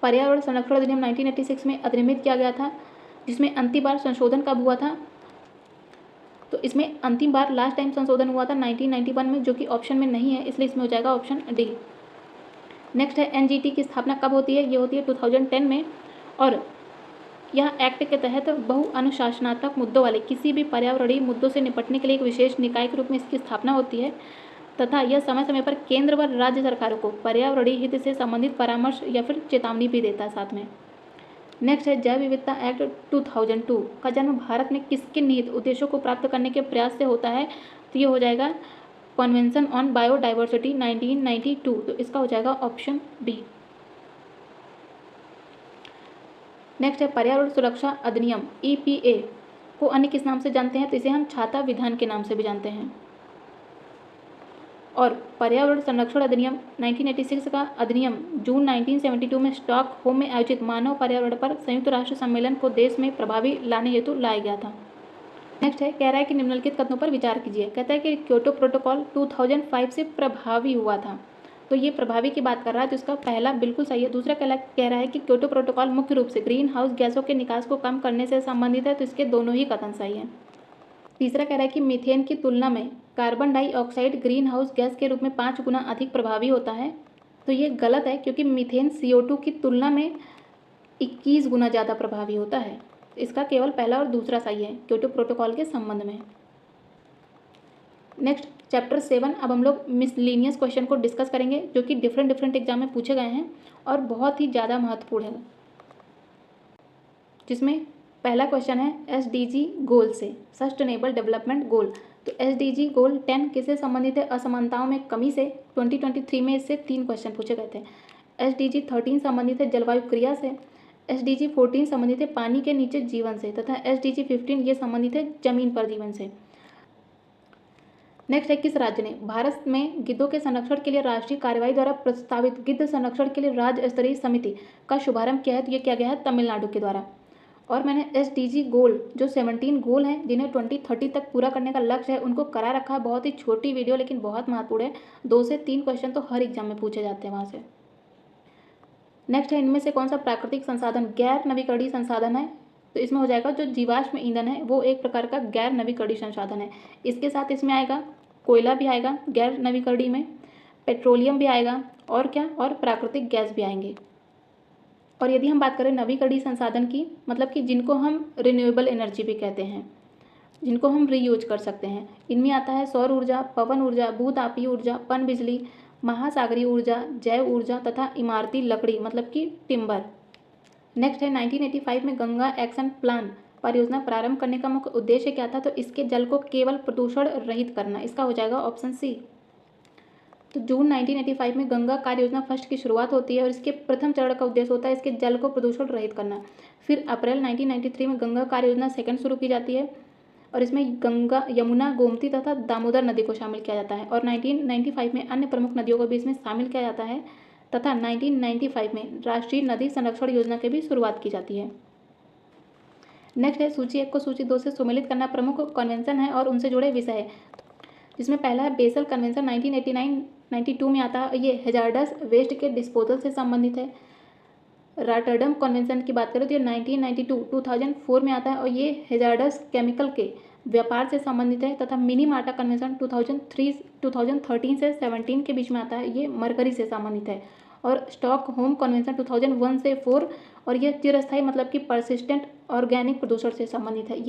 पर्यावरण संरक्षण अधिनियम 1986 में अधिनियमित किया गया था, जिसमें अंतिम बार संशोधन कब हुआ था? तो इसमें अंतिम बार लास्ट टाइम संशोधन हुआ था 1991 में, जो कि ऑप्शन में नहीं है, इसलिए इसमें हो जाएगा ऑप्शन डी। नेक्स्ट है, NGT की स्थापना कब होती है? ये होती है 2010 में। और यह एक्ट के तहत बहु अनुशासनात्मक मुद्दों वाले किसी भी पर्यावरणीय मुद्दों से निपटने के लिए एक विशेष निकाय के रूप में इसकी स्थापना होती है, तथा यह समय समय पर केंद्र व राज्य सरकारों को पर्यावरणीय हित से संबंधित परामर्श या फिर चेतावनी भी देता है साथ में। नेक्स्ट है, जैव विविधता एक्ट 2002 का जन्म भारत में किसके निहित उद्देश्यों को प्राप्त करने के प्रयास से होता है? तो ये हो जाएगा कन्वेंशन ऑन बायोडाइवर्सिटी 1992। तो इसका हो जाएगा ऑप्शन बी। नेक्स्ट है, पर्यावरण सुरक्षा अधिनियम EPA को अन्य किस नाम से जानते हैं? तो इसे हम छाता विधान के नाम से भी जानते हैं। और पर्यावरण संरक्षण अधिनियम 1986 का अधिनियम जून 1972 में स्टॉकहोम में आयोजित मानव पर्यावरण पर संयुक्त राष्ट्र सम्मेलन को देश में प्रभावी लाने हेतु लाया गया था। नेक्स्ट है, कह रहा है कि निम्नलिखित कथनों पर विचार कीजिए। कहता है कि क्योटो प्रोटोकॉल 2005 से प्रभावी हुआ था। तो ये प्रभावी की बात कर रहा है, तो इसका पहला बिल्कुल सही है। दूसरा कह रहा है कि क्योटो प्रोटोकॉल मुख्य रूप से ग्रीन हाउस गैसों के निकास को कम करने से संबंधित है, तो इसके दोनों ही कथन सही हैं। तीसरा कह रहा है कि मीथेन की तुलना में carbon dioxide green house gas के रूप में 5 गुना अधिक प्रभावी होता है। तो ये गलत है, क्योंकि मीथेन CO2 की तुलना में 21 गुना ज़्यादा प्रभावी होता है। इसका केवल पहला और दूसरा सही है क्योटो प्रोटोकॉल के संबंध में। नेक्स्ट चैप्टर 7 अब हम लोग मिसलेनियस क्वेश्चन को डिस्कस करेंगे, जो कि डिफरेंट एग्जाम में पूछे गए हैं और बहुत ही ज़्यादा महत्वपूर्ण है। जिसमें पहला क्वेश्चन है SDG गोल से, सस्टेनेबल डेवलपमेंट गोल। तो SDG गोल 10 किससे संबंधित है? असमानताओं में कमी से। 2023 में इससे 3 क्वेश्चन पूछे गए थे। SDG 13 संबंधित है जलवायु क्रिया से। SDG 14 संबंधित है पानी के नीचे जीवन से, तथा SDG 15 ये संबंधित है जमीन पर जीवन से। नेक्स्ट है, किस राज्य ने भारत में गिद्धों के संरक्षण के लिए राष्ट्रीय कार्यवाही द्वारा प्रस्तावित गिद्ध संरक्षण के लिए राज्य स्तरीय समिति का शुभारंभ किया है? तो ये किया गया है तमिलनाडु के द्वारा। और मैंने SDG गोल जो 17 गोल हैं जिन्हें 2030 तक पूरा करने का लक्ष्य है, उनको करा रखा है। बहुत ही छोटी वीडियो लेकिन बहुत महत्वपूर्ण है। 2 से 3 क्वेश्चन तो हर एग्जाम में पूछे जाते हैं वहाँ से। नेक्स्ट है, इनमें से कौन सा प्राकृतिक संसाधन गैर नवीकरणीय संसाधन है? तो इसमें हो जाएगा जो जीवाश्म ईंधन है वो एक प्रकार का गैर नवीकरणीय संसाधन है। इसके साथ इसमें आएगा कोयला भी आएगा गैर नवीकरणीय में, पेट्रोलियम भी आएगा, और क्या, और प्राकृतिक गैस भी आएंगे। और यदि हम बात करें नवीकरणीय संसाधन की, मतलब कि जिनको हम रिन्यूएबल एनर्जी भी कहते हैं, जिनको हम रीयूज कर सकते हैं। इनमें आता है सौर ऊर्जा, पवन ऊर्जा, भूतापीय ऊर्जा, पन बिजली, महासागरीय ऊर्जा, जैव ऊर्जा तथा इमारती लकड़ी मतलब कि टिम्बर। नेक्स्ट है 1985 में गंगा एक्शन प्लान परियोजना प्रारंभ करने का मुख्य उद्देश्य क्या था? तो इसके जल को केवल प्रदूषण रहित करना। इसका हो जाएगा ऑप्शन सी। तो जून 1985 में गंगा कार्य योजना फर्स्ट की शुरुआत होती है और इसके प्रथम चरण का उद्देश्य होता है इसके जल को प्रदूषण रहित करना। फिर अप्रैल 1993 में गंगा कार्य योजना सेकंड शुरू की जाती है और इसमें गंगा, यमुना, गोमती तथा दामोदर नदी को शामिल किया जाता है और 1995 में अन्य प्रमुख नदियों को भी इसमें शामिल किया जाता है तथा 1995 में राष्ट्रीय नदी संरक्षण योजना की भी शुरुआत की जाती है। नेक्स्ट है सूची 1 को सूची 2 से सुमेलित करना प्रमुख कन्वेंशन है और उनसे जुड़े विषय है, जिसमें पहला है बेसल कन्वेंशन 1989-92 में आता है, ये हैजार्डस वेस्ट के डिस्पोजल से संबंधित है। रॉटरडम कन्वेंशन की बात करें तो ये 1992-2004 में आता है और ये हैजार्डस केमिकल के व्यापार से संबंधित है तथा मिनीमाटा कन्वेंशन 2013 से 17 के बीच में आता है, ये मरकरी से संबंधित है। और स्टॉकहोम कन्वेंशन 2001 से 4 और ये चिरस्थायी मतलब कि परसिस्टेंट ऑर्गेनिक प्रदूषण से संबंधित है।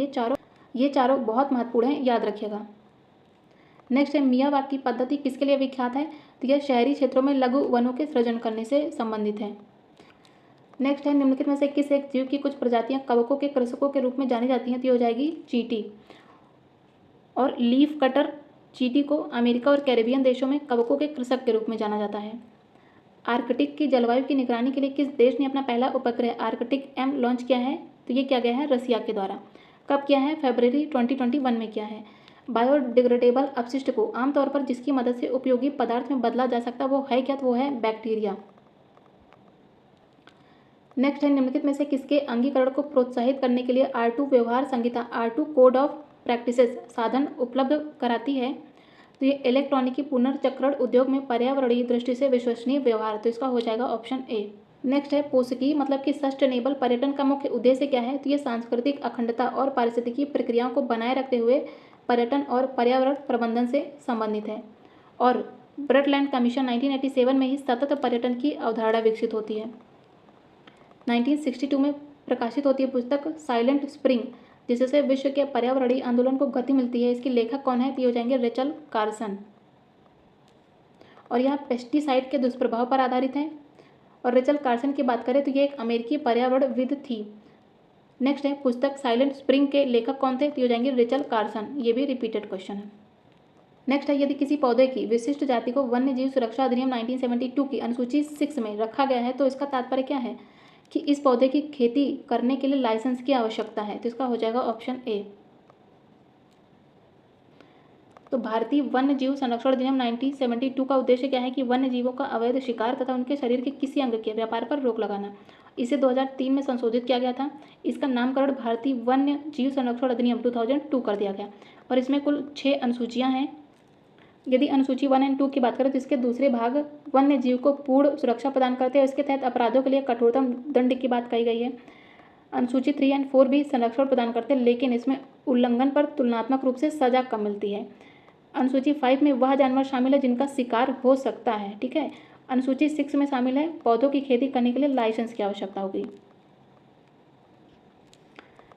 ये चारों बहुत महत्वपूर्ण हैं, याद रखिएगा। नेक्स्ट है मियावाकी पद्धति किसके लिए विख्यात है? तो यह शहरी क्षेत्रों में लघु वनों के सृजन करने से संबंधित है। नेक्स्ट है निम्नलिखित में से किस एक जीव की कुछ प्रजातियां कवकों के कृषकों के रूप में जानी जाती हैं? तो ये हो जाएगी चींटी। और लीफ कटर चींटी को अमेरिका और कैरेबियन देशों में कवकों के कृषक के रूप में जाना जाता है। आर्कटिक की जलवायु की निगरानी के लिए किस देश ने अपना पहला उपग्रह आर्कटिक एम लॉन्च किया है? तो ये किया गया है रसिया के द्वारा। कब किया है? फरवरी 2021 में किया है। बायोडिग्रेडेबल अपशिष्ट को आमतौर पर जिसकी मदद से उपयोगी पदार्थ में बदला जा सकता है वो है क्या? तो वो है बैक्टीरिया। नेक्स्ट है निम्नलिखित में से किसके अंगीकरण को प्रोत्साहित करने के लिए R2 व्यवहार संहिता R2 कोड ऑफ प्रैक्टिसेस साधन उपलब्ध कराती है? तो ये इलेक्ट्रॉनिकी पुनर्चक्रण उद्योग में पर्यावरणीय दृष्टि से विश्वसनीय व्यवहार। तो इसका हो जाएगा ऑप्शन ए। नेक्स्ट है पोषकीय मतलब कि सस्टेनेबल पर्यटन का मुख्य उद्देश्य क्या है? तो ये सांस्कृतिक अखंडता और पारिस्थितिकी प्रक्रियाओं को बनाए रखते हुए पर्यटन और पर्यावरण प्रबंधन से संबंधित है। और ब्रटलैंड कमीशन 1987 में ही सतत पर्यटन की अवधारणा विकसित होती है। 1962 में प्रकाशित होती है पुस्तक साइलेंट स्प्रिंग, जिससे विश्व के पर्यावरणीय आंदोलन को गति मिलती है। इसकी लेखक कौन है? तो ये हो जाएंगे रेचल कार्सन। और यह पेस्टिसाइड के दुष्प्रभाव पर आधारित है। और रेचल कार्सन की बात करें तो ये एक अमेरिकी पर्यावरणविद थी। नेक्स्ट है पुस्तक साइलेंट स्प्रिंग के लेखक कौन थे? तो ये हो जाएंगे रेचल कार्सन। ये भी रिपीटेड क्वेश्चन है। नेक्स्ट है यदि किसी पौधे की विशिष्ट जाति को वन्य जीव सुरक्षा अधिनियम 1972 की अनुसूची 6 में रखा गया है तो इसका तात्पर्य क्या है? कि इस पौधे की खेती करने के लिए लाइसेंस की आवश्यकता है। तो इसका हो जाएगा ऑप्शन ए। तो भारतीय वन्य जीव संरक्षण अधिनियम 1972 का उद्देश्य क्या है? कि वन्य जीवों का अवैध शिकार तथा उनके शरीर के किसी अंग के व्यापार पर रोक लगाना। इसे 2003 में संशोधित किया गया था। इसका नामकरण भारतीय वन्य जीव संरक्षण अधिनियम 2002 कर दिया गया और इसमें कुल 6 अनुसूचियां हैं। यदि अनुसूची 1 और 2 की बात करें तो इसके दूसरे भाग वन्य जीव को पूर्ण सुरक्षा प्रदान करते हैं और इसके तहत अपराधों के लिए कठोरतम दंड की बात कही गई है। अनुसूची 3 और 4 भी संरक्षण प्रदान करते हैं, लेकिन इसमें उल्लंघन पर तुलनात्मक रूप से सजा कम मिलती है। अनुसूची 5 में वह जानवर शामिल है जिनका शिकार हो सकता है, ठीक है। अनुसूची 6 में शामिल है पौधों की खेती करने के लिए लाइसेंस की आवश्यकता होगी।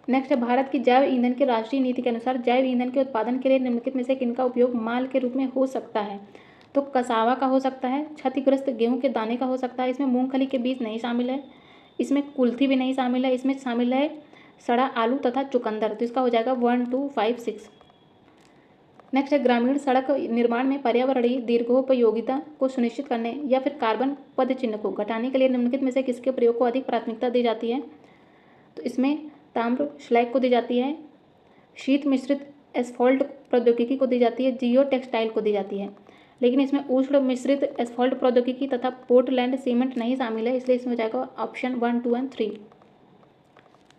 नेक्स्ट है भारत की जैव ईंधन की राष्ट्रीय नीति के अनुसार जैव ईंधन के उत्पादन के लिए निम्नलिखित में से किनका उपयोग माल के रूप में हो सकता है? तो कसावा का हो सकता है, क्षतिग्रस्त गेहूं के दाने का हो सकता है, इसमें मूंगफली के बीज नहीं शामिल है, इसमें कुल्थी भी नहीं शामिल है, इसमें शामिल है सड़ा आलू तथा चुकंदर। तो इसका हो जाएगा 1, 2, 5, 6। नेक्स्ट है ग्रामीण सड़क निर्माण में पर्यावरणीय दीर्घोपयोगिता को सुनिश्चित करने या फिर कार्बन पदचिह्न को घटाने के लिए निम्नलिखित में से किसके प्रयोग को अधिक प्राथमिकता दी जाती है? तो इसमें ताम्र श्लैग को दी जाती है, शीत मिश्रित एस्फॉल्ट प्रौद्योगिकी को दी जाती है, जियो टेक्सटाइल को दी जाती है, लेकिन इसमें उष्ण मिश्रित एस्फॉल्ट प्रौद्योगिकी तथा पोर्टलैंड सीमेंट नहीं शामिल है, इसलिए इसमें हो जाएगा ऑप्शन 1, 2 और 3।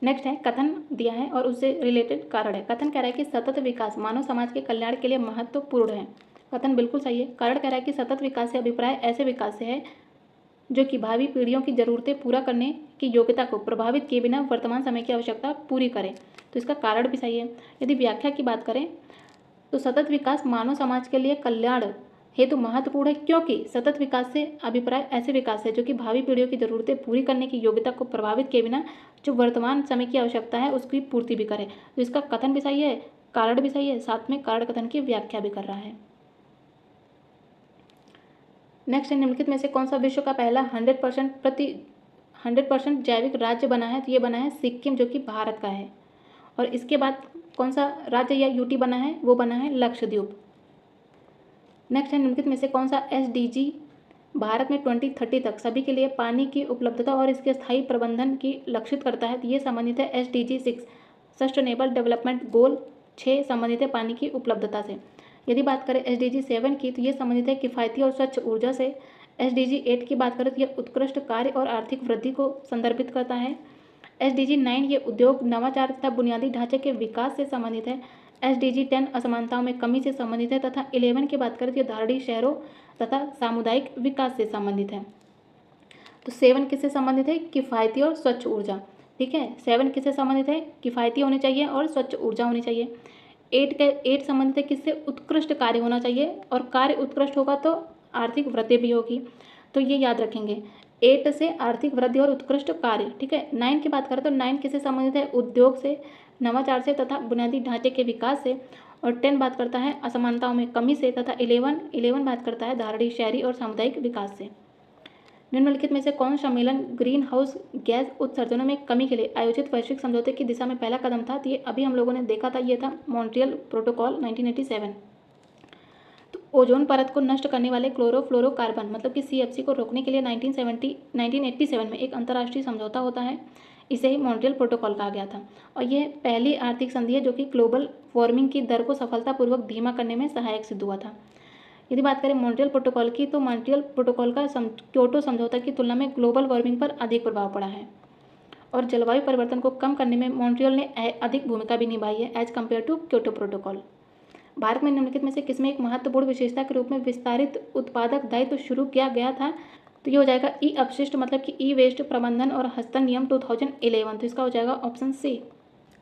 नेक्स्ट है कथन दिया है और उससे रिलेटेड कारण है। कथन कह रहा है कि सतत विकास मानव समाज के कल्याण के लिए महत्वपूर्ण है। कथन बिल्कुल सही है। कारण कह रहा है कि सतत विकास से अभिप्राय ऐसे विकास से है जो कि भावी पीढ़ियों की जरूरतें पूरा करने की योग्यता को प्रभावित किए बिना वर्तमान समय की आवश्यकता पूरी करे। तो इसका कारण भी सही है। यदि व्याख्या की बात करें तो सतत विकास मानव समाज के लिए कल्याण हेतु महत्वपूर्ण है, क्योंकि सतत विकास से अभिप्राय ऐसे विकास है जो कि भावी पीढ़ियों की जरूरतें पूरी करने की योग्यता को प्रभावित किए बिना जो वर्तमान समय की आवश्यकता है उसकी पूर्ति भी करे। तो इसका कथन भी सही है, कारण भी सही है, साथ में कारण कथन की व्याख्या भी कर रहा है। नेक्स्ट है, निम्नलिखित में से कौन सा विश्व का पहला 100% जैविक राज्य बना है? तो ये बना है सिक्किम, जो कि भारत का है। और इसके बाद कौन सा राज्य या यूटी बना है? वो बना है लक्षद्वीप। नेक्स्ट है, निम्नलिखित में से कौन सा एसडीजी भारत में 2030 तक सभी के लिए पानी की उपलब्धता और इसके स्थायी प्रबंधन की लक्षित करता है? तो ये संबंधित है SDG 6 सस्टेनेबल डेवलपमेंट गोल 6 संबंधित है पानी की उपलब्धता से। यदि बात करें SDG 7 की, तो ये संबंधित है किफ़ायती और स्वच्छ ऊर्जा से। SDG 8 की बात करें तो यह उत्कृष्ट कार्य और आर्थिक वृद्धि को संदर्भित करता है। SDG 9 ये उद्योग, नवाचार तथा बुनियादी ढांचे के विकास से संबंधित है। SDG 10 असमानताओं में कमी से संबंधित है तथा 11 की बात करें तो ये धारणीय शहरों तथा सामुदायिक विकास से संबंधित है। तो 7 किससे संबंधित है? किफ़ायती और स्वच्छ ऊर्जा। ठीक है, 7 किससे संबंधित है? किफ़ायती होनी चाहिए और स्वच्छ ऊर्जा होनी चाहिए। 8 संबंधित है किससे? उत्कृष्ट कार्य होना चाहिए, और कार्य उत्कृष्ट होगा तो आर्थिक वृद्धि भी होगी, तो ये याद रखेंगे। 8 से आर्थिक वृद्धि और उत्कृष्ट कार्य। ठीक है, 9 की बात करें तो 9 किससे संबंधित है? उद्योग से, नवाचार से तथा बुनियादी ढांचे के विकास से। और 10 बात करता है असमानताओं में कमी से, तथा 11 बात करता है धारणीय शहरी और सामुदायिक विकास से। निम्नलिखित में से कौन सम्मेलन ग्रीन हाउस गैस उत्सर्जनों में कमी के लिए आयोजित वैश्विक समझौते की दिशा में पहला कदम था? तो ये अभी हम लोगों ने देखा था, ये था मॉन्ट्रियल प्रोटोकॉल 1987। तो ओजोन परत को नष्ट करने वाले क्लोरोफ्लोरोकार्बन मतलब कि CFC को रोकने के लिए 1987 में एक अंतर्राष्ट्रीय समझौता होता है, इसे ही मॉन्ट्रियल प्रोटोकॉल कहा गया था। और यह पहली आर्थिक संधि है जो कि ग्लोबल वार्मिंग की दर को सफलतापूर्वक धीमा करने में सहायक सिद्ध हुआ था। यदि बात करें मॉन्ट्रियल प्रोटोकॉल की, तो मॉन्ट्रियल प्रोटोकॉल का क्योटो समझौता की तुलना में ग्लोबल वार्मिंग पर अधिक प्रभाव पड़ा है, और जलवायु परिवर्तन को कम करने में मॉन्ट्रियल ने अधिक भूमिका भी निभाई है as compare to Kyoto protocol. Bharat में निम्नलिखित में से किसमें एक महत्वपूर्ण विशेषता के रूप में विस्तारित उत्पादक दायित्व शुरू किया गया था? तो ये हो जाएगा ई अपशिष्ट मतलब कि ई वेस्ट प्रबंधन और हस्तांतरण नियम 2011। तो इसका हो जाएगा ऑप्शन सी।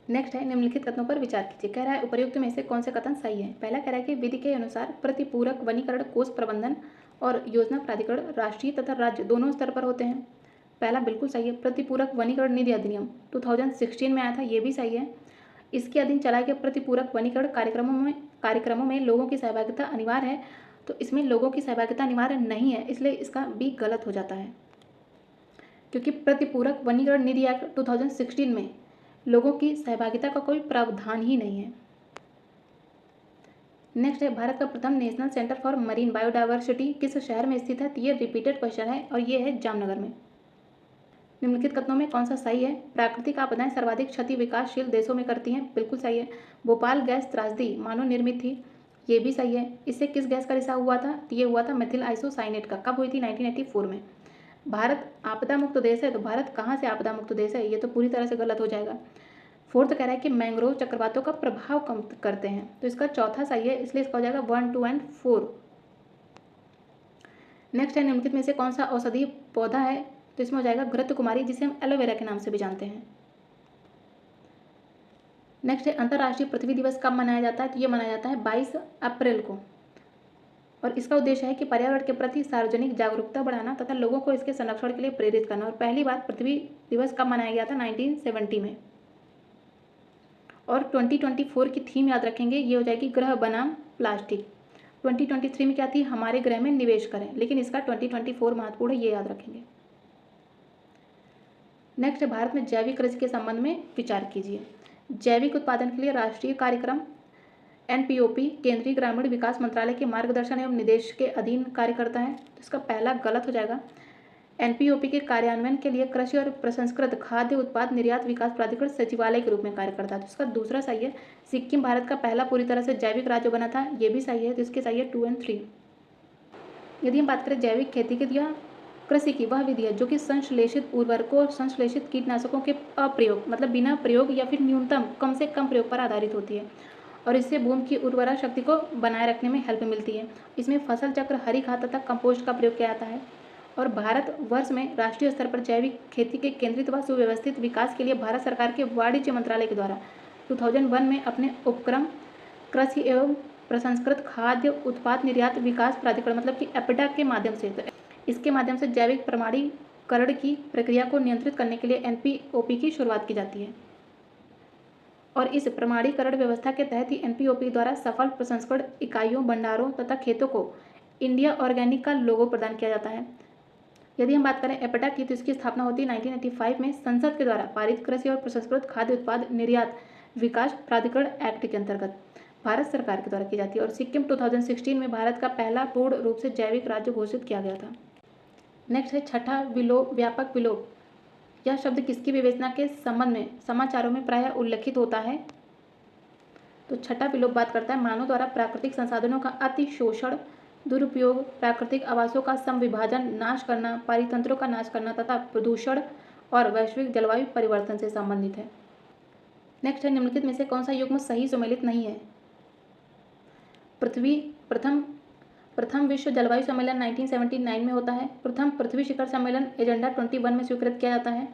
नेक्स्ट है, निम्नलिखित कथनों पर विचार कीजिए। कह रहा है उपर्युक्त में से कौन से कथन सही है? पहला कह रहा है कि विधि के अनुसार प्रतिपूरक वनीकरण कोष प्रबंधन और योजना प्राधिकरण राष्ट्रीय तथा राज्य दोनों स्तर पर होते हैं। पहला बिल्कुल सही है। प्रतिपूरक वनीकरण निधि अधिनियम 2016 में आया था, ये भी सही है। इसके अधीन चलाए गए प्रतिपूरक वनीकरण कार्यक्रमों में लोगों की सहभागिता अनिवार्य है, तो इसमें लोगों की सहभागिता अनिवार्य नहीं है, इसलिए इसका बी गलत हो जाता है, क्योंकि प्रतिपूरक वनीकरण निधि एक्ट 2016 में लोगों की सहभागिता का कोई प्रावधान ही नहीं है। नेक्स्ट है, भारत का प्रथम national centre for marine biodiversity किस शहर में स्थित है? तो ये रिपीटेड क्वेश्चन है और ये है जामनगर में। निम्नलिखित कथनों में कौन सा सही है? प्राकृतिक आपदाएं सर्वाधिक क्षति विकासशील देशों में करती हैं, बिल्कुल सही है। भोपाल गैस त्रासदी मानव निर्मित थी, ये भी सही है। इससे किस गैस का रिसाव हुआ था? तो ये हुआ था मेथिल आइसोसाइनेट का। कब हुई थी? 1984 में। भारत आपदा मुक्त देश है, तो भारत कहाँ से आपदा मुक्त देश है? ये तो पूरी तरह से गलत हो जाएगा। फोर्थ कह रहा है कि मैंग्रोव चक्रवातों का प्रभाव कम करते हैं, तो इसका चौथा सही है, इसलिए इसका हो जाएगा 1, 2 एंड 4। नेक्स्ट है, निम्नलिखित में से कौन सा औषधीय पौधा है? तो इसमें हो जाएगा घृत कुमारी, जिसे हम एलोवेरा के नाम से भी जानते हैं। नेक्स्ट है, अंतर्राष्ट्रीय पृथ्वी दिवस कब मनाया जाता है? तो ये मनाया जाता है 22 अप्रैल को, और इसका उद्देश्य है कि पर्यावरण के प्रति सार्वजनिक जागरूकता बढ़ाना तथा लोगों को इसके संरक्षण के लिए प्रेरित करना। और पहली बार पृथ्वी दिवस कब मनाया गया था? 1970 में। और 2024 की थीम याद रखेंगे, ये हो जाएगी ग्रह बनाम प्लास्टिक। 2023 में क्या थी? हमारे ग्रह में निवेश करें, लेकिन इसका 2024 महत्वपूर्ण है, ये याद रखेंगे। नेक्स्ट है, भारत में जैविक कृषि के संबंध में विचार कीजिए। जैविक उत्पादन के लिए राष्ट्रीय कार्यक्रम NPOP केंद्रीय ग्रामीण विकास मंत्रालय के मार्गदर्शन एवं निर्देश के अधीन कार्य करता है, तो इसका पहला गलत हो जाएगा। NPOP के कार्यान्वयन के लिए कृषि और प्रसंस्कृत खाद्य उत्पाद निर्यात विकास प्राधिकरण सचिवालय के रूप में कार्य करता है, तो इसका दूसरा सही है। सिक्किम भारत का पहला पूरी तरह से जैविक राज्य बना था, ये भी सही है, तो इसके सही है 2 एंड 3। यदि हम बात करें जैविक खेती की, या कृषि की वह विधि है जो कि संश्लेषित उर्वरकों और संश्लेषित कीटनाशकों के अप्रयोग मतलब बिना प्रयोग या फिर न्यूनतम कम से कम प्रयोग पर आधारित होती है, और इससे भूमि की उर्वरा शक्ति को बनाए रखने में हेल्प मिलती है। इसमें फसल चक्र, हरी खाद तथा कंपोस्ट का प्रयोग किया जाता है। और भारत वर्ष में राष्ट्रीय स्तर पर जैविक खेती के केंद्रित व सुव्यवस्थित विकास के लिए भारत सरकार के वाणिज्य मंत्रालय के द्वारा 2001 में अपने उपक्रम कृषि एवं प्रसंस्कृत खाद्य उत्पाद निर्यात विकास प्राधिकरण मतलब कि एपीडा के माध्यम से, इसके माध्यम से जैविक प्रमाणीकरण की प्रक्रिया को नियंत्रित करने के लिए NPOP की शुरुआत की जाती है। और इस प्रमाणीकरण व्यवस्था के तहत ही एनपीओपी द्वारा सफल प्रसंस्करण इकाइयों, भंडारों तथा खेतों को इंडिया ऑर्गेनिक का लोगो प्रदान किया जाता है। यदि हम बात करें एपेटा की, तो इसकी स्थापना होती है 1985 में संसद के द्वारा पारित कृषि और प्रसंस्कृत खाद्य उत्पाद निर्यात विकास प्राधिकरण एक्ट के अंतर्गत भारत सरकार के द्वारा की जाती है। और सिक्किम 2016 में भारत का पहला पूर्ण रूप से जैविक राज्य घोषित किया गया था। नेक्स्ट है छठा विलोप, व्यापक विलोप। यह शब्द किसकी विवेचना के संबंध में समाचारों में प्रायः उल्लेखित होता है? तो छठा विलोप बात करता है मानव द्वारा प्राकृतिक संसाधनों का अतिशोषण, दुरुपयोग, प्राकृतिक आवासों का समविभाजन, नाश करना, पारितंत्रों का नाश करना तथा प्रदूषण और वैश्विक जलवायु परिवर्तन से संबंधित है। नेक्स्ट है निम्नलिखित में से कौन सा युग्म सही सुमेलित नहीं है? प्रथम विश्व जलवायु सम्मेलन 1979 में होता है। प्रथम पृथ्वी शिखर सम्मेलन एजेंडा 21 में स्वीकृत किया जाता है।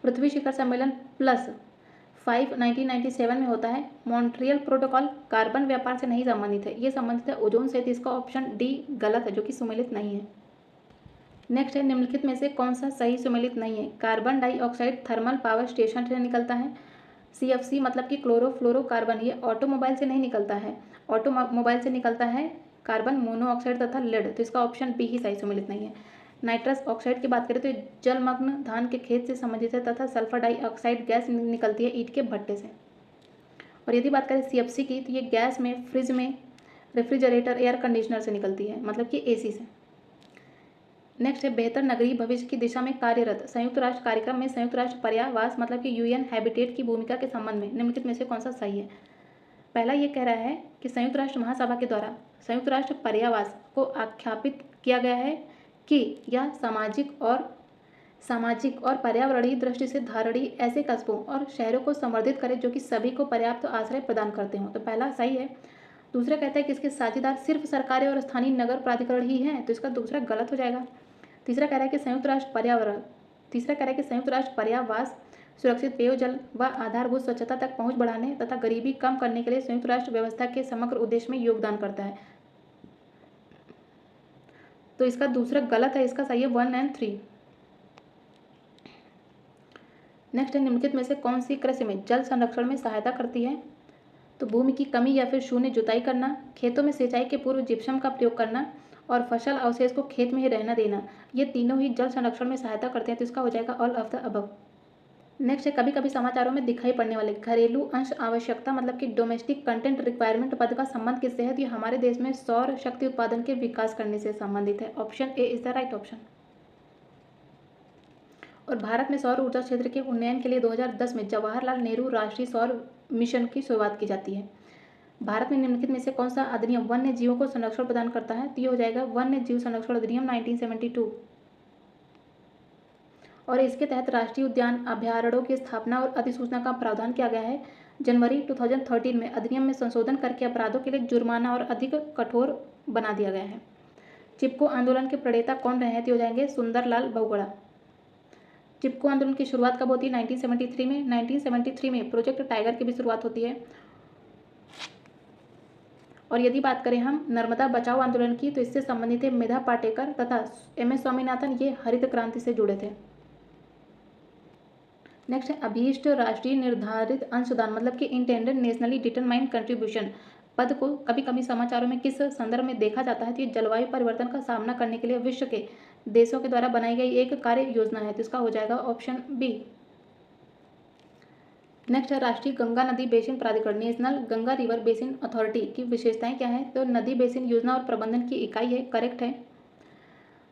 पृथ्वी शिखर सम्मेलन +5 1997 में होता है। मॉन्ट्रियल प्रोटोकॉल कार्बन व्यापार से नहीं संबंधित है, ये संबंधित है ओजोन से, तो इसका ऑप्शन डी गलत है, जो कि सुमेलित नहीं है। नेक्स्ट है निम्नलिखित में से कौन सा सही सुमेलित नहीं है? Carbon dioxide thermal power station से निकलता है। CFC मतलब कि क्लोरोफ्लोरोकार्बन, ये ऑटोमोबाइल से नहीं निकलता है, ऑटोमोबाइल से निकलता है कार्बन मोनोऑक्साइड तथा लेड, तो इसका ऑप्शन बी ही सही सुमेलित नहीं है। नाइट्रस ऑक्साइड की बात करें तो जलमग्न धान के खेत से संबंधित है तथा सल्फर डाइऑक्साइड गैस निकलती है ईंट के भट्टे से। और यदि बात करें CFC की, तो ये गैस में, फ्रिज में, रेफ्रिजरेटर, एयर कंडीशनर से निकलती है, मतलब कि AC से। नेक्स्ट है बेहतर नगरीय भविष्य की दिशा में कार्यरत संयुक्त राष्ट्र कार्यक्रम में संयुक्त राष्ट्र पर्यावास मतलब कि UN हैबिटेट की भूमिका के संबंध में निम्नलिखित में से कौन सा सही है? पहला ये कह रहा है कि संयुक्त राष्ट्र महासभा के द्वारा संयुक्त राष्ट्र पर्यावास को आख्यापित किया गया है कि यह सामाजिक और पर्यावरणीय दृष्टि से धारणीय ऐसे कस्बों और शहरों को संवर्धित करे जो कि सभी को पर्याप्त आश्रय प्रदान करते हों, तो पहला सही है। दूसरा कहता है कि इसके साझेदार सिर्फ सरकारें और स्थानीय नगर प्राधिकरण ही हैं, तो इसका दूसरा गलत हो जाएगा। तीसरा कह रहा है कि संयुक्त राष्ट्र पर्यावास सुरक्षित पेयजल व आधारभूत स्वच्छता तक पहुंच बढ़ाने तथा गरीबी कम करने के लिए संयुक्त राष्ट्र व्यवस्था के समग्र उद्देश्य में योगदान करता है, तो इसका दूसरा गलत है, इसका सही है 1 और 3। नेक्स्ट है निम्नलिखित में से कौन सी कृषि में जल संरक्षण में सहायता करती है? तो भूमि की कमी या फिर शून्य जुताई करना, खेतों में सिंचाई के पूर्व जिप्सम का प्रयोग करना और फसल अवशेष को खेत में ही रहना देना, ये तीनों ही जल संरक्षण में सहायता करते हैं, तो इसका हो जाएगा all of the above. Next है कभी कभी समाचारों में दिखाई पड़ने वाले घरेलू अंश आवश्यकता मतलब कि डोमेस्टिक कंटेंट रिक्वायरमेंट पद का संबंध किससे है? तो ये हमारे देश में सौर शक्ति उत्पादन के विकास करने से संबंधित है, option A is the right option. और भारत में सौर ऊर्जा क्षेत्र के उन्नयन के लिए 2010 में जवाहरलाल नेहरू राष्ट्रीय सौर मिशन की शुरुआत की जाती है। भारत में निम्नलिखित में से कौन सा अधिनियम वन्य जीवों को संरक्षण प्रदान करता है? तो ये हो जाएगा वन्य जीव संरक्षण अधिनियम 1972। और इसके तहत राष्ट्रीय उद्यान अभयारण्यों की स्थापना और अधिसूचना का प्रावधान किया गया है। जनवरी 2013 में अधिनियम में संशोधन करके अपराधों के लिए जुर्माना और अधिक कठोर बना दिया गया है। चिपको आंदोलन के प्रणेता कौन रहे हैं? तो हो जाएंगे सुंदरलाल बहुगुणा। चिपको आंदोलन की शुरुआत कब होती है? 1973 में। 1973 में प्रोजेक्ट टाइगर की भी शुरुआत होती है। और यदि बात करें हम नर्मदा बचाओ आंदोलन की, तो इससे संबंधित है मेधा पाटेकर तथा MS स्वामीनाथन, ये हरित क्रांति से जुड़े थे। नेक्स्ट है अभीष्ट राष्ट्रीय निर्धारित अंशदान मतलब कि इंटेंडेड नेशनली डिटरमाइंड कंट्रीब्यूशन पद को कभी कभी समाचारों में किस संदर्भ में देखा जाता है? तो ये जलवायु परिवर्तन का सामना करने के लिए विश्व के देशों के द्वारा बनाई गई एक कार्य योजना है, तो इसका हो जाएगा ऑप्शन बी। नेक्स्ट है राष्ट्रीय गंगा नदी बेसिन प्राधिकरण national Ganga river basin authority की विशेषताएं क्या है? तो नदी बेसिन योजना और प्रबंधन की इकाई है, करेक्ट है।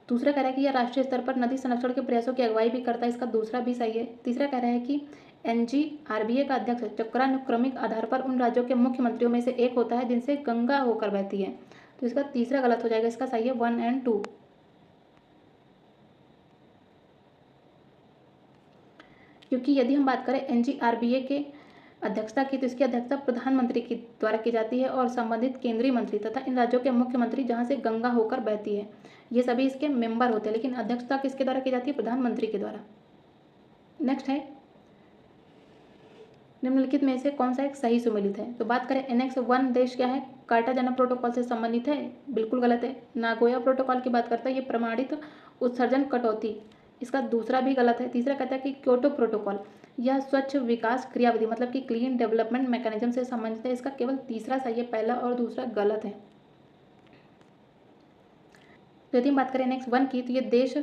दूसरा कह रहा है कि यह राष्ट्रीय स्तर पर नदी संरक्षण के प्रयासों की अगुवाई भी करता है, इसका दूसरा भी सही है। तीसरा कह रहा है कि NGRBA का अध्यक्ष चक्रानुक्रमिक आधार पर उन राज्यों के मुख्यमंत्रियों में से एक होता है जिनसे गंगा होकर बहती है, तो इसका तीसरा गलत हो जाएगा, इसका सही है 1 और 2। क्योंकि यदि हम बात करें NGRBA के अध्यक्षता की, तो इसकी अध्यक्षता प्रधानमंत्री के द्वारा की जाती है और संबंधित केंद्रीय मंत्री तथा इन राज्यों के मुख्यमंत्री जहां से गंगा होकर बहती है, ये सभी इसके मेंबर होते हैं, लेकिन अध्यक्षता किसके द्वारा की जाती है? प्रधानमंत्री के द्वारा। नेक्स्ट है निम्नलिखित में से कौन सा एक सही सुमेलित है? तो बात करें Annex 1 देश क्या है? कार्टाजाना प्रोटोकॉल से संबंधित है, बिल्कुल गलत है। नागोया प्रोटोकॉल की बात करता है, ये प्रमाणित उत्सर्जन कटौती इसका दूसरा भी गलत है। तीसरा कहता है कि क्योटो प्रोटोकॉल यह स्वच्छ विकास क्रियाविधि मतलब कि क्लीन डेवलपमेंट मैकेनिज्म से संबंधित है। इसका केवल तीसरा सही है, पहला और दूसरा गलत है। यदि हम बात करें नेक्स्ट 1 की, तो ये देश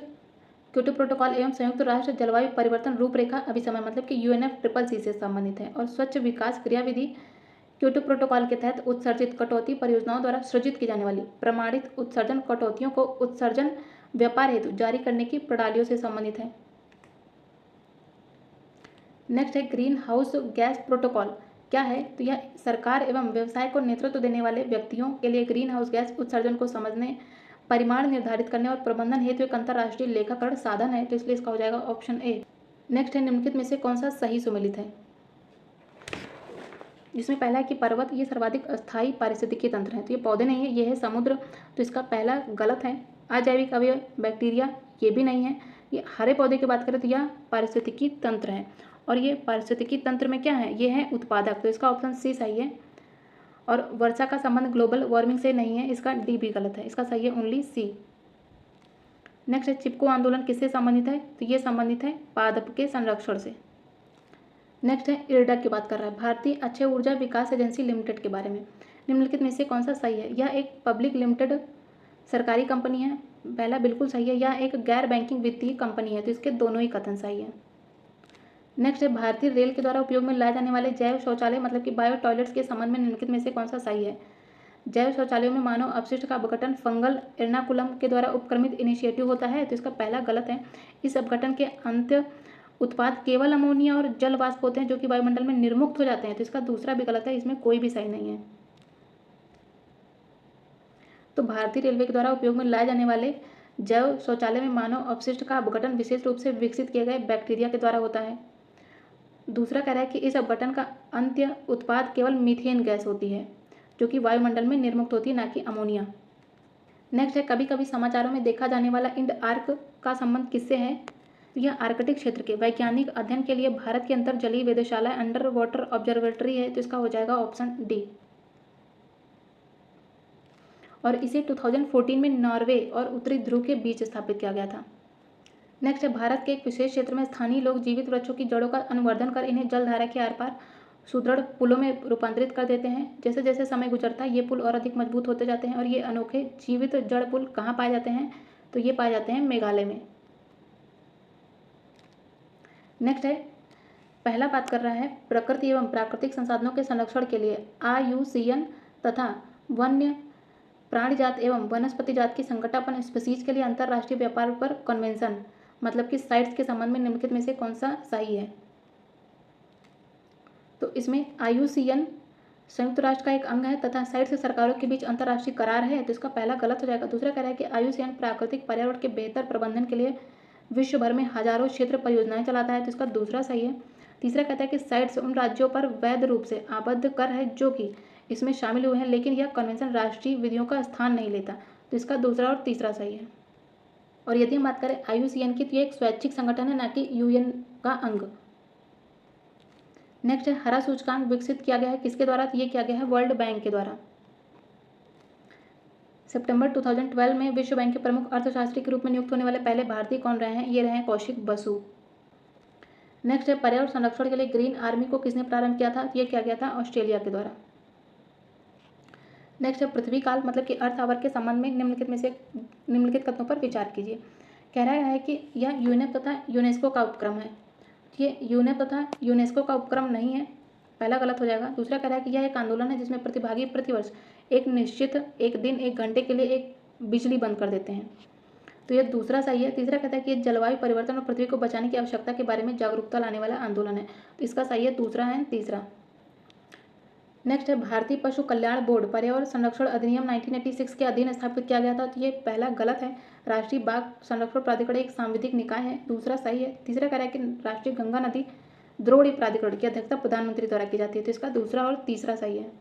क्योटो प्रोटोकॉल एवं संयुक्त राष्ट्र जलवायु परिवर्तन रूपरेखा अभिसमय मतलब कि UNFCCC से संबंधित है। और स्वच्छ विकास क्रियाविधि क्योटो प्रोटोकॉल के तहत उत्सर्जित कटौती परियोजनाओं द्वारा सृजित की जाने वाली प्रमाणित उत्सर्जन कटौतियों को उत्सर्जन व्यापार हेतु जारी करने की प्रणालियों से संबंधित है। नेक्स्ट है ग्रीन हाउस गैस प्रोटोकॉल क्या है, तो यह सरकार एवं व्यवसाय को नेतृत्व देने वाले व्यक्तियों के लिए ग्रीन हाउस गैस उत्सर्जन को समझने, परिमाण निर्धारित करने और प्रबंधन हेतु एक अंतर्राष्ट्रीय लेखाकरण साधन है। तो इसलिए इसका हो जाएगा ऑप्शन ए। नेक्स्ट है निम्नलिखित में से कौन सा सही सुमेलित है, जिसमें पहला है कि पर्वत ये सर्वाधिक अस्थायी पारिस्थितिकी तंत्र है। तो ये पौधे नहीं है, ये है समुद्र। तो इसका पहला गलत है। अजैविक अवयव बैक्टीरिया ये भी नहीं है। ये हरे पौधे की बात करें तो यह पारिस्थितिकी तंत्र है। और ये पारिस्थितिकी तंत्र में क्या है, ये है उत्पादक। तो इसका ऑप्शन सी सही है। और वर्षा का संबंध ग्लोबल वार्मिंग से नहीं है, इसका डी भी गलत है। इसका सही है ओनली सी। नेक्स्ट है चिपको आंदोलन किससे संबंधित है, तो ये संबंधित है पादप के संरक्षण से। नेक्स्ट है इरडा की बात कर रहा है, भारतीय अक्षय ऊर्जा विकास एजेंसी लिमिटेड के बारे में। निम्नलिखित में से कौन सा सही है, यह एक पब्लिक लिमिटेड सरकारी कंपनी है। पहला बिल्कुल सही है। यह एक गैर बैंकिंग वित्तीय कंपनी है। तो इसके दोनों ही कथन सही है। नेक्स्ट है भारतीय रेल के द्वारा उपयोग में लाए जाने वाले जैव शौचालय मतलब कि बायो टॉयलेट्स के संबंध में निम्नलिखित में से कौन सा सही है। जैव शौचालयों में मानव अपशिष्ट का अपघटन फंगल एर्नाकुलम के द्वारा उपक्रमित इनिशिएटिव होता है। तो इसका पहला गलत है। इस अपघटन के अंत्य उत्पाद केवल अमोनिया और जल वाष्प होते हैं जो कि वायुमंडल में निर्मुक्त हो जाते हैं। तो इसका दूसरा भी गलत है, इसमें कोई भी सही नहीं है। तो भारतीय रेलवे के द्वारा उपयोग में लाए जाने वाले जैव शौचालय में मानव अपशिष्ट का अपघटन विशेष रूप से विकसित किए गए बैक्टीरिया के द्वारा होता है। दूसरा कह रहा है कि इस अपघटन का अंत्य उत्पाद केवल मीथेन गैस होती है जो कि वायुमंडल में निर्मुक्त होती है, ना कि अमोनिया। नेक्स्ट है कभी कभी समाचारों में देखा जाने वाला इंड आर्क का संबंध किससे है। यह आर्कटिक क्षेत्र के वैज्ञानिक अध्ययन के लिए भारत के अंतर जलीय वेधशाला अंडर वाटर ऑब्जर्वेटरी है। तो इसका हो जाएगा ऑप्शन डी। और इसे 2014 में नॉर्वे और उत्तरी ध्रुव के बीच स्थापित किया गया था। नेक्स्ट है भारत के एक विशेष क्षेत्र में स्थानीय लोग जीवित वृक्षों की जड़ों का अनुवर्धन कर इन्हें जलधारा के आर पार सुदृढ़ पुलों में रूपांतरित कर देते हैं। जैसे जैसे समय गुजरता है ये पुल और अधिक मजबूत होते जाते हैं। और ये अनोखे जीवित जड़ पुल कहाँ पाए जाते हैं, तो ये पाए जाते हैं मेघालय में। नेक्स्ट है पहला बात कर रहा है प्रकृति एवं प्राकृतिक संसाधनों के संरक्षण के लिए IUCN तथा वन्य प्राणी जात एवं वनस्पति जात की संकटापन स्पीसीज के लिए अंतर्राष्ट्रीय व्यापार पर कन्वेंशन मतलब कि साइट्स के संबंध में निम्नलिखित में से कौन सा सही है। तो इसमें IUCN संयुक्त राष्ट्र का एक अंग है तथा साइट्स सरकारों के बीच अंतर्राष्ट्रीय करार है। तो इसका पहला गलत हो जाएगा। दूसरा कह रहा है कि IUCN प्राकृतिक पर्यावरण के बेहतर प्रबंधन के लिए विश्व भर में हजारों क्षेत्र परियोजनाएं चलाता है। तो इसका दूसरा सही है। तीसरा कहता है कि साइट्स उन राज्यों पर वैध रूप से आबद्ध कर है जो कि इसमें शामिल हुए हैं, लेकिन यह कन्वेंशन राष्ट्रीय विधियों का स्थान नहीं लेता। तो इसका दूसरा और तीसरा सही है। और यदि हम बात करें IUCN की, तो ये एक स्वैच्छिक संगठन है, ना कि UN का अंग। नेक्स्ट है हरा सूचकांक विकसित किया गया है किसके द्वारा, तो ये किया गया है वर्ल्ड बैंक के द्वारा। सितंबर 2012 में विश्व बैंक के प्रमुख अर्थशास्त्री के रूप में नियुक्त होने वाले पहले भारतीय कौन रहे हैं, ये रहे हैं कौशिक बसु। नेक्स्ट है पर्यावरण संरक्षण के लिए ग्रीन आर्मी को किसने प्रारंभ किया था, ये किया गया था ऑस्ट्रेलिया के द्वारा। नेक्स्ट है पृथ्वी काल मतलब कि अर्थ आवर के संबंध में निम्नलिखित कथनों पर विचार कीजिए। कह रहा है कि यह यूनेप तथा यूनेस्को का उपक्रम है। ये यूनेप तथा यूनेस्को का उपक्रम नहीं है, पहला गलत हो जाएगा। दूसरा कह रहा है कि यह एक आंदोलन है जिसमें प्रतिभागी प्रतिवर्ष एक निश्चित एक दिन एक घंटे के लिए एक बिजली बंद कर देते हैं। तो यह दूसरा सही है। तीसरा कहता है कि यह जलवायु परिवर्तन और पृथ्वी को बचाने की आवश्यकता के बारे में जागरूकता लाने वाला आंदोलन है। तो इसका सही है दूसरा है तीसरा। नेक्स्ट है भारतीय पशु कल्याण बोर्ड पर्यावरण संरक्षण अधिनियम 1986 के अधीन स्थापित किया गया था। तो ये पहला गलत है। राष्ट्रीय बाघ संरक्षण प्राधिकरण एक सांविधिक निकाय है, दूसरा सही है। तीसरा कह रहा है कि राष्ट्रीय गंगा नदी द्रोणी प्राधिकरण की अध्यक्षता प्रधानमंत्री द्वारा की जाती है। तो इसका दूसरा और तीसरा सही है।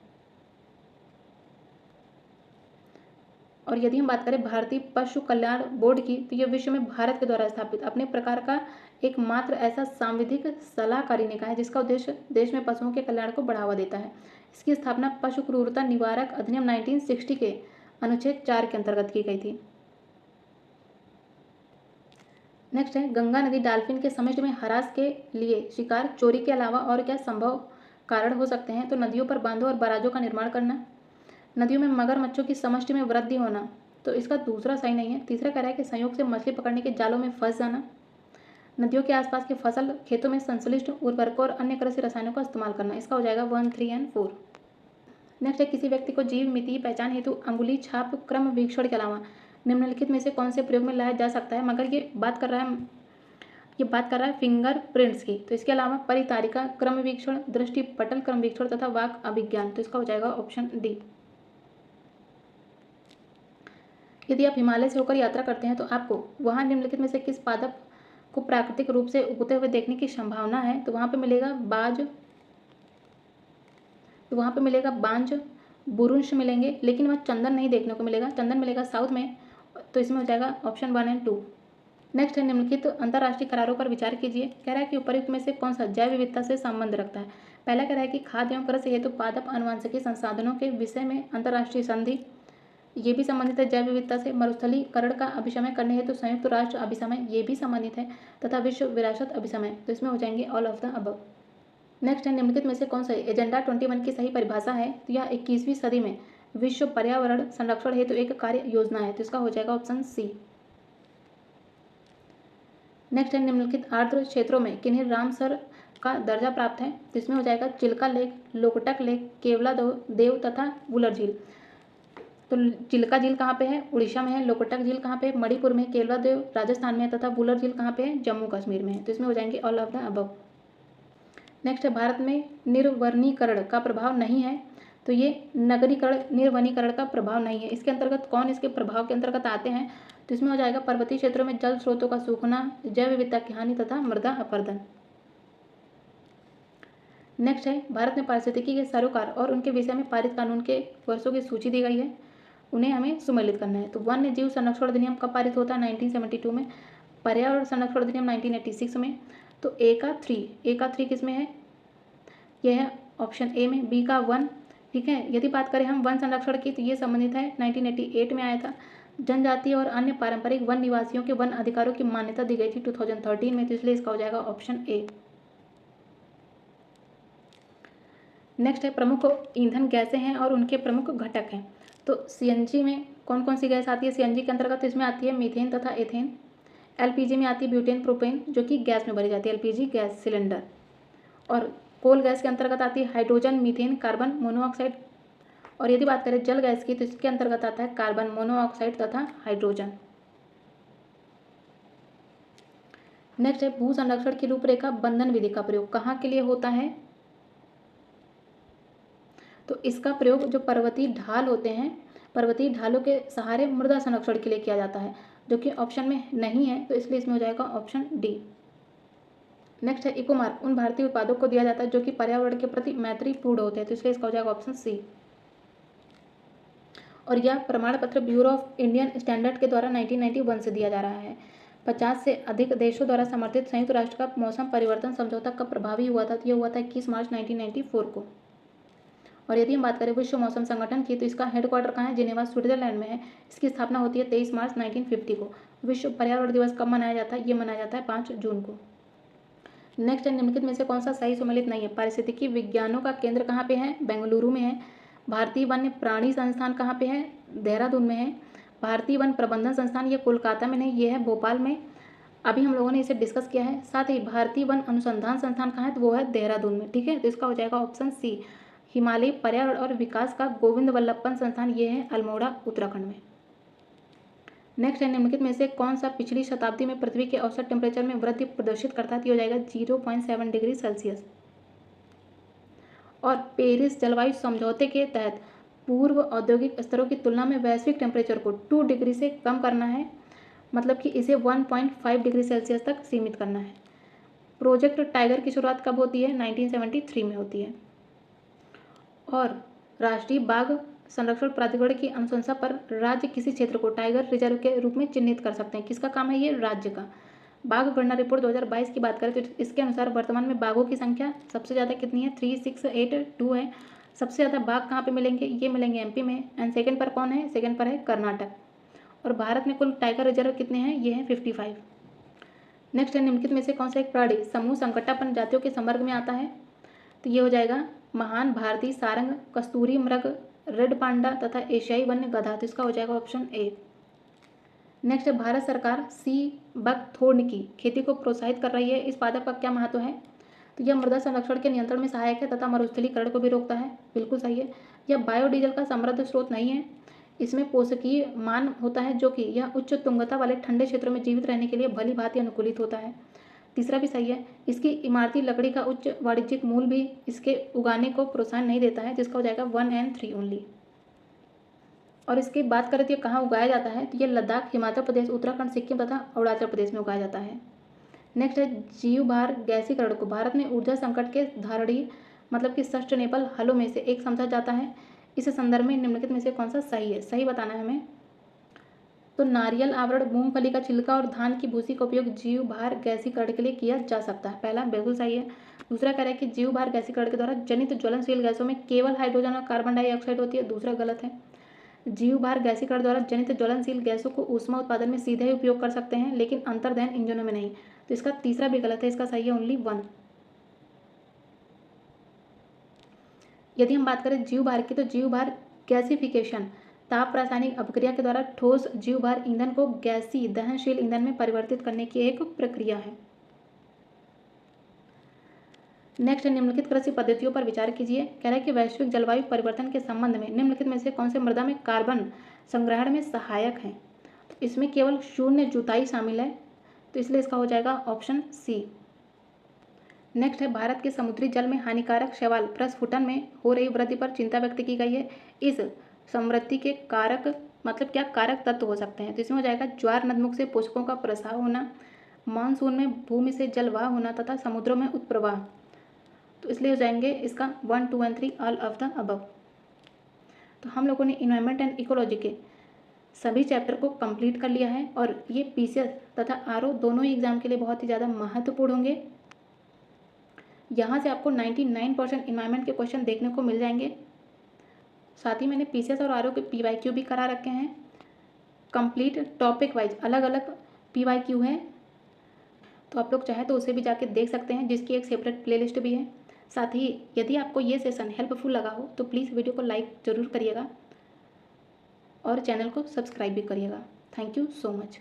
और यदि हम बात करें भारतीय पशु कल्याण बोर्ड की, तो यह विश्व में भारत के द्वारा स्थापित अपने प्रकार का एकमात्र ऐसा सांविधिक सलाहकारी निकाय है जिसका उद्देश्य देश में पशुओं के कल्याण को बढ़ावा देता है। इसकी स्थापना पशु क्रूरता निवारक अधिनियम 1960 के अनुच्छेद 4 के अंतर्गत की गई थी। नेक्स्ट है, गंगा नदी डाल्फिन के समष्टि में हरास के लिए शिकार चोरी के अलावा और क्या संभव कारण हो सकते हैं? तो नदियों पर बांधों और बराजों का निर्माण करना, नदियों में मगरमच्छों की समष्टि में वृद्धि होना, तो इसका दूसरा सही नहीं है। तीसरा कह रहा है कि संयोग से मछली पकड़ने के जालों में फंस जाना, नदियों के आसपास के फसल खेतों में संश्लिष्ट उर्वरकों और अन्य कृषि रसायनों का इस्तेमाल करना, इसका हो जाएगा 1, 3 एंड 4। नेक्स्ट है, किसी व्यक्ति को जीव मितीय पहचान हेतु अंगुली छाप क्रम वीक्षण के अलावा निम्नलिखित में से कौन से प्रयोग में लाया जा सकता है? मगर ये बात कर रहा है फिंगर प्रिंट्स की। तो इसके अलावा परितारिका क्रम वीक्षण, दृष्टि पटल क्रम वीक्षण तथा वाक अभिज्ञान, तो इसका हो जाएगा ऑप्शन डी। यदि आप हिमालय से होकर यात्रा करते हैं तो आपको वहाँ निम्नलिखित में से किस पादप को प्राकृतिक रूप से उगते हुए देखने की संभावना है? तो वहाँ पे मिलेगा बांज, बुरुंश मिलेंगे, लेकिन वहाँ चंदन नहीं देखने को मिलेगा। चंदन मिलेगा साउथ में, तो इसमें हो जाएगा ऑप्शन 1 एंड 2। नेक्स्ट है, निम्नलिखित अंतर्राष्ट्रीय करारों पर विचार कीजिए। कह रहा है कि उपर्युक्त में से कौन सा जैव विविधता से संबंध रखता है? पहला कह रहा है कि खाद्य एवं कृषि हेतु पादप आनुवंशिकी संसाधनों के विषय में अंतर्राष्ट्रीय संधि, ये भी संबंधित है जैव विविधता से। मरुस्थलीकरण का अभिशमन करने हेतु संयुक्त राष्ट्र अभिसमय, ये भी संबंधित है, तथा विश्व विरासत अभिसमय, तो इसमें हो जाएंगे all of the above. Next है, निम्नलिखित में से कौन सा एजेंडा 21 की सही परिभाषा है? तो यह 21वीं सदी में विश्व पर्यावरण संरक्षण हेतु एक कार्य योजना है, तो इसका हो जाएगा ऑप्शन सी। नेक्स्ट है, निम्नलिखित आर्द्र क्षेत्रों में किन्हें रामसर का दर्जा प्राप्त है? तो इसमें हो जाएगा चिल्का लेक, लोकटक लेक, केवला देव तथा वुलर झील। तो चिल्का झील कहाँ पे है? उड़ीसा में है। लोकटक झील कहाँ पे है? मणिपुर में। केवला देव राजस्थान में है, तथा वुलर झील कहाँ पे है? जम्मू कश्मीर में है, तो इसमें हो जाएंगे all of the above. Next है, भारत में निर्वनीकरण का प्रभाव नहीं है, तो ये नगरीकरण निर्वनीकरण का प्रभाव नहीं है। इसके अंतर्गत कौन इसके प्रभाव के अंतर्गत आते हैं? तो इसमें हो जाएगा पर्वतीय क्षेत्रों में जल स्रोतों का सूखना, जैव विविधता की हानि तथा मृदा अपरदन। नेक्स्ट है, भारत में पारिस्थितिकी के सरोकार और उनके विषय में पारित कानून के वर्षों की सूची दी गई है, उन्हें हमें सुमेलित करना है। तो वन्य जीव संरक्षण अधिनियम कब पारित होता है? 1972 में। पर्यावरण संरक्षण अधिनियम 1986 में। तो ए का 3 किस में है? यह है ऑप्शन ए में। बी का 1, ठीक है। यदि बात करें हम वन संरक्षण की, तो ये संबंधित है 1988 में आया था। जनजातीय और अन्य पारंपरिक वन निवासियों के वन अधिकारों की मान्यता दी गई थी 2013 में, तो इसलिए इसका हो जाएगा ऑप्शन ए। नेक्स्ट है, प्रमुख ईंधन गैसें हैं और उनके प्रमुख घटक हैं। तो सीएनजी में कौन कौन सी गैस आती है? सीएनजी के अंतर्गत इसमें आती है मीथेन तथा एथेन। एलपीजी में आती है ब्यूटेन प्रोपेन, जो कि गैस में भरी जाती है, एलपीजी गैस सिलेंडर। और कोल गैस के अंतर्गत आती है हाइड्रोजन, मीथेन, कार्बन मोनोऑक्साइड। और यदि बात करें जल गैस की, तो इसके अंतर्गत आता है कार्बन मोनोऑक्साइड तथा हाइड्रोजन। नेक्स्ट है, भू संरक्षण की रूपरेखा बंधन विधि का प्रयोग कहाँ के लिए होता है? तो इसका प्रयोग जो पर्वतीय ढाल होते हैं, पर्वतीय ढालों के सहारे मृदा संरक्षण के लिए किया जाता है, जो कि ऑप्शन में नहीं है, तो इसलिए इसमें हो जाएगा ऑप्शन डी। नेक्स्ट है, इको मार्क उन भारतीय उत्पादों को दिया जाता है जो कि पर्यावरण के प्रति मैत्रीपूर्ण होते हैं, तो इसलिए इसका हो जाएगा ऑप्शन सी। और यह प्रमाण पत्र ब्यूरो ऑफ इंडियन स्टैंडर्ड के द्वारा 1991 से दिया जा रहा है। 50 से अधिक देशों द्वारा समर्थित संयुक्त राष्ट्र का मौसम परिवर्तन समझौता कब प्रभावी हुआ था? तो यह हुआ था 21 मार्च 1994 को। और यदि हम बात करें विश्व मौसम संगठन की, तो इसका हेडक्वार्टर कहाँ है? जिनेवा स्विट्जरलैंड में है। इसकी स्थापना होती है 23 मार्च 1950 को। विश्व पर्यावरण दिवस कब मनाया जाता है? ये मनाया जाता है 5 जून को। नेक्स्ट है, निम्नलिखित में से कौन सा सही सुमेलित नहीं है? पारिस्थितिकी विज्ञानों का केंद्र कहाँ पे है? बेंगलुरु में है। भारतीय वन्य प्राणी संस्थान कहाँ पे है? देहरादून में है। भारतीय वन प्रबंधन संस्थान, ये कोलकाता में नहीं, ये है भोपाल में। अभी हम लोगों ने इसे डिस्कस किया है। साथ ही भारतीय वन अनुसंधान संस्थान कहाँ है? तो वो है देहरादून में, ठीक है। तो इसका हो जाएगा ऑप्शन सी। हिमालय पर्यावरण और विकास का गोविंद वल्लभ पंत संस्थान, ये है अल्मोड़ा उत्तराखंड में। नेक्स्ट है, निम्नलिखित में से कौन सा पिछली शताब्दी में पृथ्वी के औसत टेम्परेचर में वृद्धि प्रदर्शित करता है? तो हो जाएगा 0.7 डिग्री सेल्सियस। और पेरिस जलवायु समझौते के तहत पूर्व औद्योगिक स्तरों की तुलना में वैश्विक टेम्परेचर को 2 डिग्री से कम करना है, मतलब कि इसे 1.5 डिग्री सेल्सियस तक सीमित करना है। प्रोजेक्ट टाइगर की शुरुआत कब होती है? 1973 में होती है। और राष्ट्रीय बाघ संरक्षण प्राधिकरण की अनुशंसा पर राज्य किसी क्षेत्र को टाइगर रिजर्व के रूप में चिन्हित कर सकते हैं। किसका काम है ये? राज्य का। बाघ गणना रिपोर्ट 2022 की बात करें तो इसके अनुसार वर्तमान में बाघों की संख्या सबसे ज़्यादा कितनी है? 3682 है। सबसे ज़्यादा बाघ कहाँ पे मिलेंगे? ये मिलेंगे एमपी में। एंड सेकंड पर कौन है? सेकंड पर है कर्नाटक। और भारत में कुल टाइगर रिजर्व कितने हैं? ये हैं 55। नेक्स्ट है, निम्नलिखित में से कौन सा एक प्राणी समूह संकटापन्न जातियों के संवर्ग में आता है? तो ये हो जाएगा महान भारतीय सारंग, कस्तूरी मृग, रेड पांडा तथा एशियाई वन्य गधा। तो इसका हो जाएगा ऑप्शन ए। नेक्स्ट है, भारत सरकार सी बकथोर्न की खेती को प्रोत्साहित कर रही है, इस पादप का क्या महत्व है? तो यह मृदा संरक्षण के नियंत्रण में सहायक है तथा मरुस्थलीकरण को भी रोकता है। बिल्कुल सही है। यह बायोडीजल का समृद्ध स्रोत नहीं है, इसमें पोषकीय मान होता है जो कि यह उच्च तुंगता वाले ठंडे क्षेत्रों में जीवित रहने के लिए भली भांति अनुकूलित होता है। तीसरा भी सही है। इसकी इमारती लकड़ी का उच्च वाणिज्यिक मूल्य भी इसके उगाने को प्रोत्साहन नहीं देता है, जिसका हो जाएगा 1 and 3 ओनली। और इसकी बात करें तो ये कहाँ उगाया जाता है? तो ये लद्दाख, हिमाचल प्रदेश, उत्तराखंड, सिक्किम तथा अरुणाचल प्रदेश में उगाया जाता है। नेक्स्ट है, जीवभार गैसीकरण को भारत में ऊर्जा संकट के धारणीय मतलब कि सस्टेनेबल हलों में से एक समझा जाता है, इस संदर्भ में निम्नलिखित में से कौन सा सही है? सही बताना है हमें। तो नारियल आवरण, मूंगफली का छिलका और धान की भूसी का उपयोग जीवभार गैसीकरण के लिए किया जा सकता है। पहला बिल्कुल सही है। दूसरा कह रहा है कि जीवभार गैसीकरण के द्वारा जनित ज्वलनशील गैसों में केवल हाइड्रोजन और कार्बन डाइऑक्साइड होती है। दूसरा गलत है। जीवभार गैसीकरण द्वारा जनित ज्वलनशील गैसों को ऊष्मा उत्पादन में सीधे ही उपयोग कर सकते हैं, लेकिन अंतर्दहन इंजनों में नहीं। तो इसका तीसरा भी गलत है, इसका सही है ओनली 1। यदि हम बात करें जीवभार की, तो जीवभार गैसिफिकेशन ताप रासायनिक अपक्रिया के द्वारा ठोस जीवभार ईंधन को गैसीय दहनशील ईंधन में परिवर्तित करने की एक प्रक्रिया है। नेक्स्ट है, निम्नलिखित कृषि पद्धतियों पर विचार कीजिए। कह रहा है कि वैश्विक जलवायु परिवर्तन के संबंध में निम्नलिखित में से कौन से मृदा में कार्बन संग्रहण में सहायक हैं? तो इसमें केवल शून्य जुताई शामिल है, तो इसलिए इसका हो जाएगा ऑप्शन सी। नेक्स्ट है, भारत के समुद्री जल में हानिकारक शैवाल प्रस्फुटन में हो रही वृद्धि पर चिंता व्यक्त की गई है, इस समृद्धि के कारक मतलब क्या कारक तत्व हो सकते हैं? तो इसमें हो जाएगा ज्वार नदमुख से पोषकों का प्रसार होना, मानसून में भूमि से जलवाह होना तथा समुद्रों में उत्प्रवाह। तो इसलिए हो जाएंगे इसका 1, 2 and 3 all of the above. तो हम लोगों ने इन्वायरमेंट एंड इकोलॉजी के सभी चैप्टर को कंप्लीट कर लिया है और ये पीसीएस तथा आरओ दोनों ही एग्जाम के लिए बहुत ही ज़्यादा महत्वपूर्ण होंगे। यहाँ से आपको 99% इन्वायरमेंट के क्वेश्चन देखने को मिल जाएंगे। साथ ही मैंने पीसीएस और आरओ के पीवाईक्यू भी करा रखे हैं, कंप्लीट टॉपिक वाइज अलग अलग पीवाईक्यू है, तो आप लोग चाहे तो उसे भी जाके देख सकते हैं, जिसकी एक सेपरेट प्लेलिस्ट भी है। साथ ही यदि आपको ये सेशन हेल्पफुल लगा हो तो प्लीज़ वीडियो को लाइक ज़रूर करिएगा और चैनल को सब्सक्राइब भी करिएगा। Thank you so much.